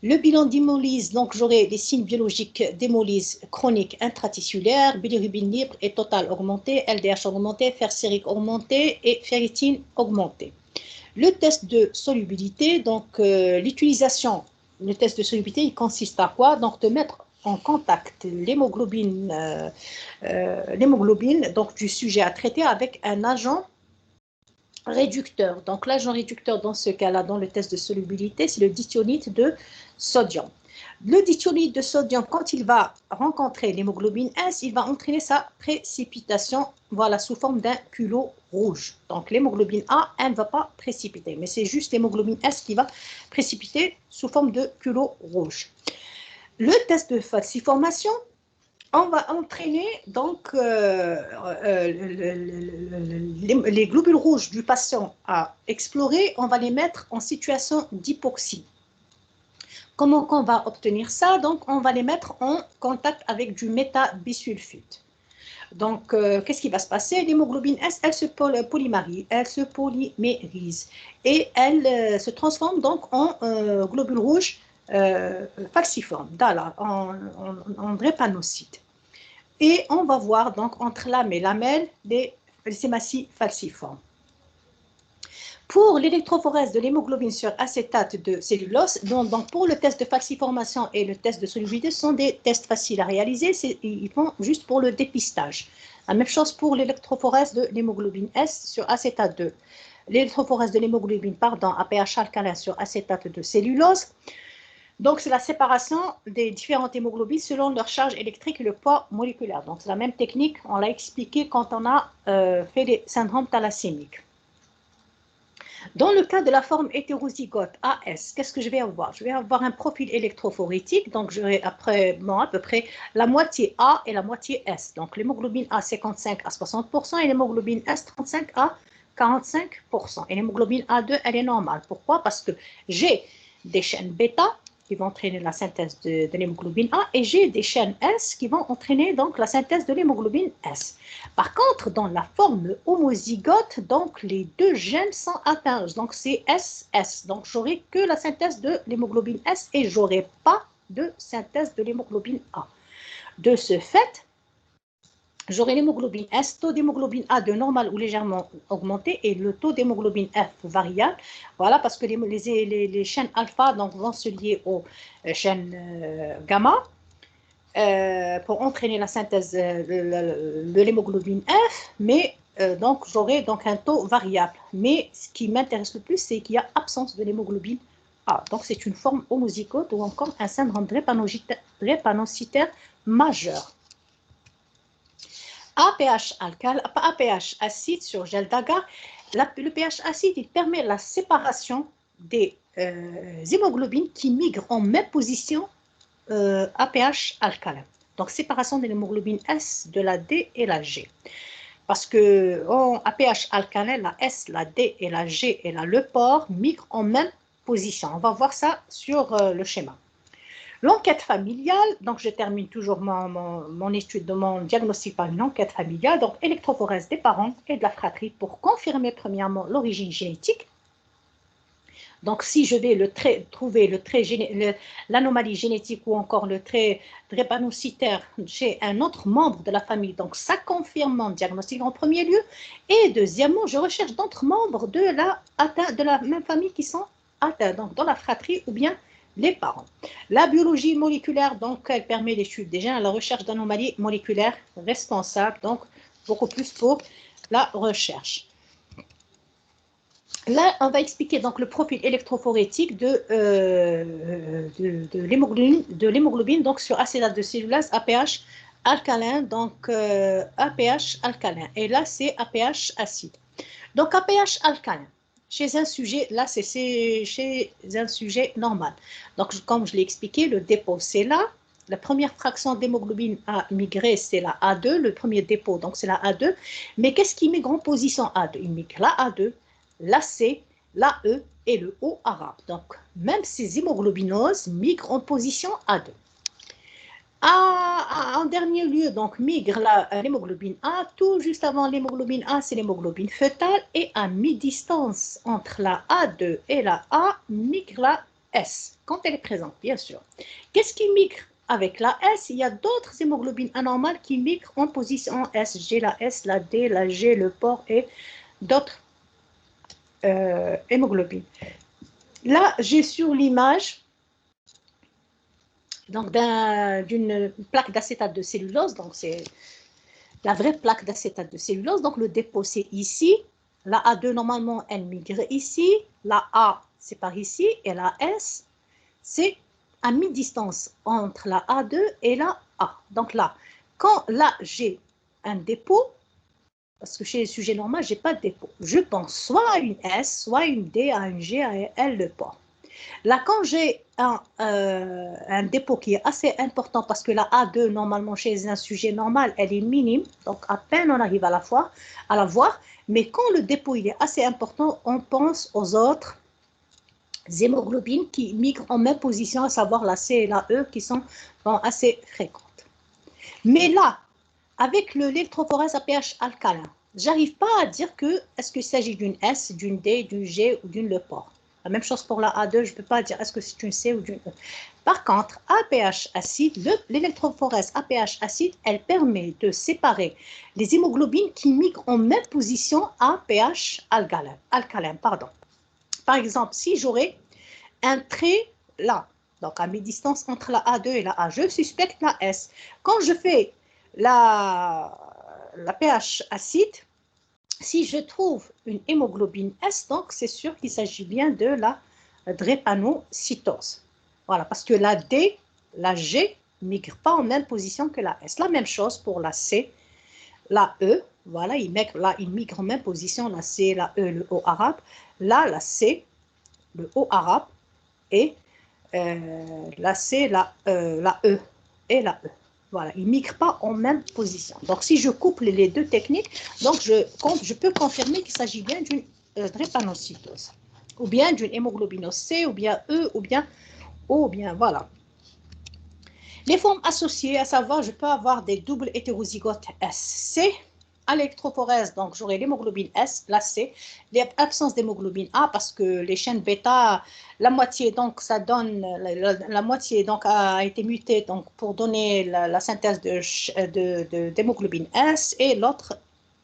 S1: Le bilan d'hémolyse, donc j'aurai les signes biologiques d'hémolyse chronique intratissulaire, bilirubine libre et totale augmentée, LDH augmenté, fer sérique augmenté et ferritine augmentée. Le test de solubilité, donc l'utilisation, le test de solubilité, il consiste à quoi? Donc de mettre en contact l'hémoglobine donc du sujet à traiter avec un agent réducteur. Donc l'agent réducteur dans ce cas-là, dans le test de solubilité, c'est le dithionite de sodium. Le dithionite de sodium, quand il va rencontrer l'hémoglobine S, il va entraîner sa précipitation, voilà, sous forme d'un culot rouge. Donc l'hémoglobine A, elle ne va pas précipiter, mais c'est juste l'hémoglobine S qui va précipiter sous forme de culot rouge. Le test de falciformation, on va entraîner donc les globules rouges du patient à explorer, on va les mettre en situation d'hypoxie. Comment on va obtenir ça? Donc, on va les mettre en contact avec du métabisulfite. Donc, qu'est-ce qui va se passer? L'hémoglobine S, elle se polymérise et elle se transforme donc en globules rouges falciformes, en drépanocytes. Et on va voir donc entre lame et lamelle des hématies falciformes. Pour l'électrophorèse de l'hémoglobine sur acétate de cellulose, donc pour le test de falciformation et le test de solubilité, ce sont des tests faciles à réaliser, ils font juste pour le dépistage. La même chose pour l'électrophorèse de l'hémoglobine S sur acétate de l'électrophorèse de l'hémoglobine, à pH alcalin sur acétate de cellulose. Donc, c'est la séparation des différentes hémoglobines selon leur charge électrique et le poids moléculaire. Donc, c'est la même technique, on l'a expliqué quand on a fait les syndromes thalassémiques. Dans le cas de la forme hétérozygote AS, qu'est-ce que je vais avoir? Je vais avoir un profil électrophorétique, donc j'aurai à peu près la moitié A et la moitié S. Donc, l'hémoglobine A 55 à 60% et l'hémoglobine S 35 à 45%. Et l'hémoglobine A2, elle est normale. Pourquoi? Parce que j'ai des chaînes bêta qui vont entraîner la synthèse de l'hémoglobine A, et j'ai des chaînes S qui vont entraîner donc la synthèse de l'hémoglobine S. Par contre, dans la forme homozygote, donc les deux gènes sont atteints, donc c'est SS. Donc j'aurai que la synthèse de l'hémoglobine S et j'aurai pas de synthèse de l'hémoglobine A. De ce fait, j'aurai l'hémoglobine S, taux d'hémoglobine A de normal ou légèrement augmenté et le taux d'hémoglobine F variable. Voilà, parce que les chaînes alpha donc, vont se lier aux chaînes gamma pour entraîner la synthèse de l'hémoglobine F, mais donc j'aurai donc un taux variable. Mais ce qui m'intéresse le plus, c'est qu'il y a absence de l'hémoglobine A. Donc c'est une forme homozygote ou encore un syndrome drépanocytaire majeur. APH alcal, APH acide sur gel d'agar. Le pH acide, il permet la séparation des hémoglobines qui migrent en même position APH alcalin. Donc, séparation de l'hémoglobine S, de la D et la G. Parce que en APH alcalin, la S, la D et la G et la le pore migrent en même position. On va voir ça sur le schéma. L'enquête familiale, donc je termine toujours mon étude de mon diagnostic par une enquête familiale, donc électrophorèse des parents et de la fratrie pour confirmer premièrement l'origine génétique. Donc si je vais trouver l'anomalie génétique ou encore le trait drépanocytaire chez un autre membre de la famille, donc ça confirme mon diagnostic en premier lieu. Et deuxièmement, je recherche d'autres membres de la même famille qui sont atteints, donc dans la fratrie ou bien les parents. La biologie moléculaire, donc, elle permet l'étude des gènes à la recherche d'anomalies moléculaires responsables, donc beaucoup plus pour la recherche. Là, on va expliquer donc le profil électrophorétique de l'hémoglobine donc sur acétate de cellulase APH alcalin, donc APH alcalin. Et là, c'est APH acide. Donc APH alcalin. Chez un sujet, là, c'est chez un sujet normal. Donc, comme je l'ai expliqué, le dépôt, c'est là. La première fraction d'hémoglobine a migré, c'est la A2. Le premier dépôt, donc, c'est la A2. Mais qu'est-ce qui migre en position A2? Il migre la A2, la C, la E et le O arabe. Donc, même ces hémoglobinoses migrent en position A2. En dernier lieu, donc, migre l'hémoglobine A. Tout juste avant l'hémoglobine A, c'est l'hémoglobine fœtale. Et à mi-distance entre la A2 et la A, migre la S, quand elle est présente, bien sûr. Qu'est-ce qui migre avec la S? Il y a d'autres hémoglobines anormales qui migrent en position S. J'ai la S, la D, la G, le pore et d'autres hémoglobines. Là, j'ai sur l'image donc d'une plaque d'acétate de cellulose, donc c'est la vraie plaque d'acétate de cellulose. Donc le dépôt c'est ici, la A2 normalement elle migre ici, la A c'est par ici et la S c'est à mi-distance entre la A2 et la A. Donc là, quand là j'ai un dépôt, parce que chez les sujets normaux j'ai pas de dépôt, je pense soit à une S, soit à une D, à une G, à un L le port. Là, quand j'ai un dépôt qui est assez important, parce que la A2, normalement, chez un sujet normal, elle est minime, donc à peine on arrive à la voir, mais quand le dépôt il est assez important, on pense aux autres hémoglobines qui migrent en même position, à savoir la C et la E, qui sont assez fréquentes. Mais là, avec l'électrophorèse à pH alcalin, j'arrive pas à dire est-ce qu'il s'agit d'une S, d'une D, d'une G ou d'une le port. La même chose pour la A2, je ne peux pas dire est-ce que c'est une C ou une E. Par contre, APH acide, l'électrophorèse APH acide, elle permet de séparer les hémoglobines qui migrent en même position à pH alcalin. Par exemple, si j'aurais un trait là, donc à mi-distance entre la A2 et la A, je suspecte la S. Quand je fais la pH acide, si je trouve une hémoglobine S, donc c'est sûr qu'il s'agit bien de la drépanocytose. Voilà, parce que la D, la G ne migrent pas en même position que la S. La même chose pour la C, la E, voilà, ils migrent en même position, la C, la E, le O arabe. Là, la C, le O arabe et la C, la E et la E. Voilà, ils ne migrent pas en même position. Donc, si je couple les deux techniques, donc je peux confirmer qu'il s'agit bien d'une drépanocytose, ou bien d'une hémoglobinose C, ou bien E, ou bien ou bien voilà. Les formes associées, à savoir, je peux avoir des doubles hétérozygotes SC. À l'électrophorèse, donc j'aurai l'hémoglobine S, la C, l'absence d'hémoglobine A parce que les chaînes bêta, la moitié, donc ça donne, la moitié donc a été mutée donc, pour donner la synthèse d'hémoglobine S et l'autre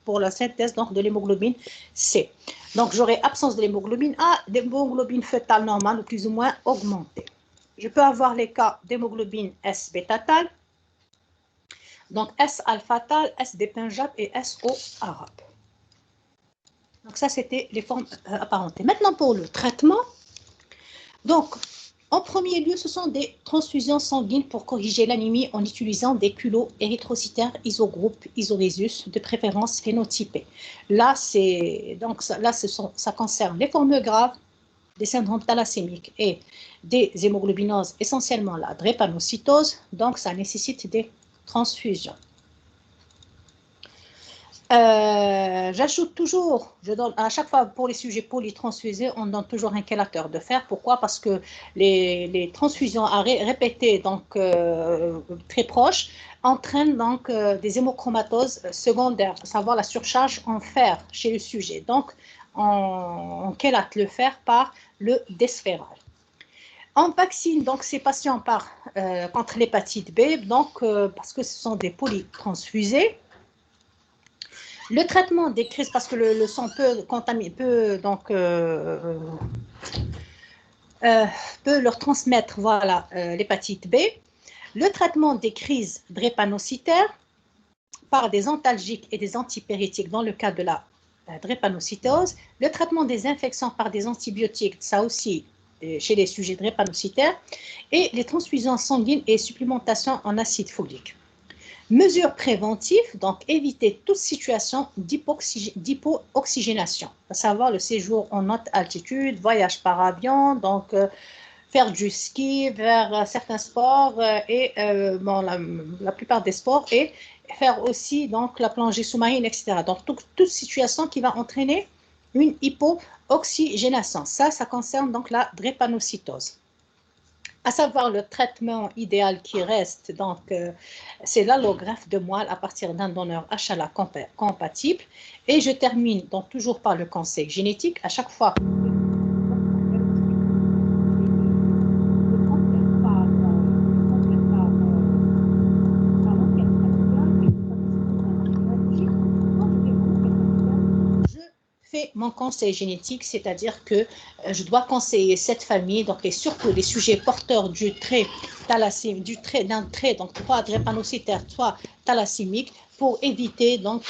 S1: pour la synthèse donc, de l'hémoglobine C. Donc j'aurai absence de l'hémoglobine A, d'hémoglobine fœtale normale ou plus ou moins augmentée. Je peux avoir les cas d'hémoglobine S bêta-tale, donc S-alpha-tal, S-dépinjab et S-O-arabe. Donc ça, c'était les formes apparentées. Maintenant, pour le traitement, donc, en premier lieu, ce sont des transfusions sanguines pour corriger l'anémie en utilisant des culots érythrocytaires isogroupes, isorésus, de préférence phénotypés. Là, ça concerne les formes graves, des syndromes thalassémiques et des hémoglobinoses, essentiellement la drépanocytose, donc ça nécessite des transfusions. J'ajoute toujours, je donne à chaque fois pour les sujets polytransfusés, on donne toujours un chélateur de fer. Pourquoi? Parce que les transfusions répétées, donc très proches, entraînent donc des hémochromatoses secondaires, à savoir la surcharge en fer chez le sujet. Donc, on chélate le fer par le desféral. On vaccine donc ces patients contre l'hépatite B, donc parce que ce sont des polytransfusés. Le traitement des crises, parce que le sang peut leur transmettre voilà, l'hépatite B. Le traitement des crises drépanocytaires par des antalgiques et des antipyrétiques dans le cas de la drépanocytose. Le traitement des infections par des antibiotiques, ça aussi chez les sujets drépanocytaires. Et les transfusions sanguines et supplémentation en acide folique. Mesures préventives, donc éviter toute situation d'hypooxygénation, à savoir le séjour en haute altitude, voyage par avion, donc faire du ski, vers certains sports et bon, la plupart des sports et faire aussi donc la plongée sous-marine, etc. Donc toute situation qui va entraîner une hypooxygénation. Ça concerne donc la drépanocytose. À savoir le traitement idéal qui reste, donc c'est l'allogreffe de moelle à partir d'un donneur HLA compatible. Et je termine donc toujours par le conseil génétique. À chaque fois mon conseil génétique, c'est-à-dire que je dois conseiller cette famille, donc et surtout les sujets porteurs du trait thalassémique, d'un trait, donc soit drépanocytaire, soit thalassémique, pour éviter donc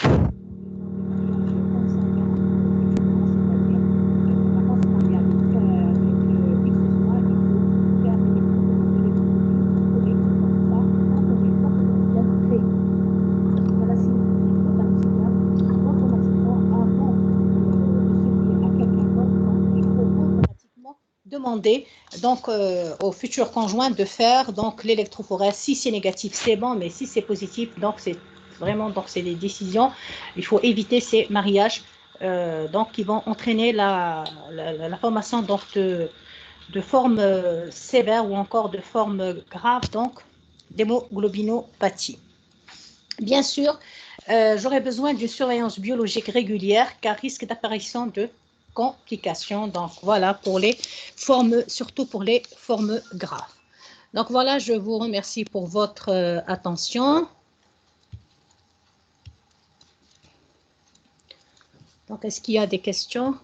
S1: demander donc au futur conjoint de faire donc l'électrophorèse. Si c'est négatif, c'est bon, mais si c'est positif, donc c'est vraiment donc c'est des décisions. Il faut éviter ces mariages donc qui vont entraîner la formation donc de formes sévères ou encore de formes graves donc d'hémoglobinopathie. Bien sûr, j'aurai besoin d'une surveillance biologique régulière car risque d'apparition de complications. Donc voilà pour les formes, surtout pour les formes graves. Donc voilà, je vous remercie pour votre attention. Donc est-ce qu'il y a des questions?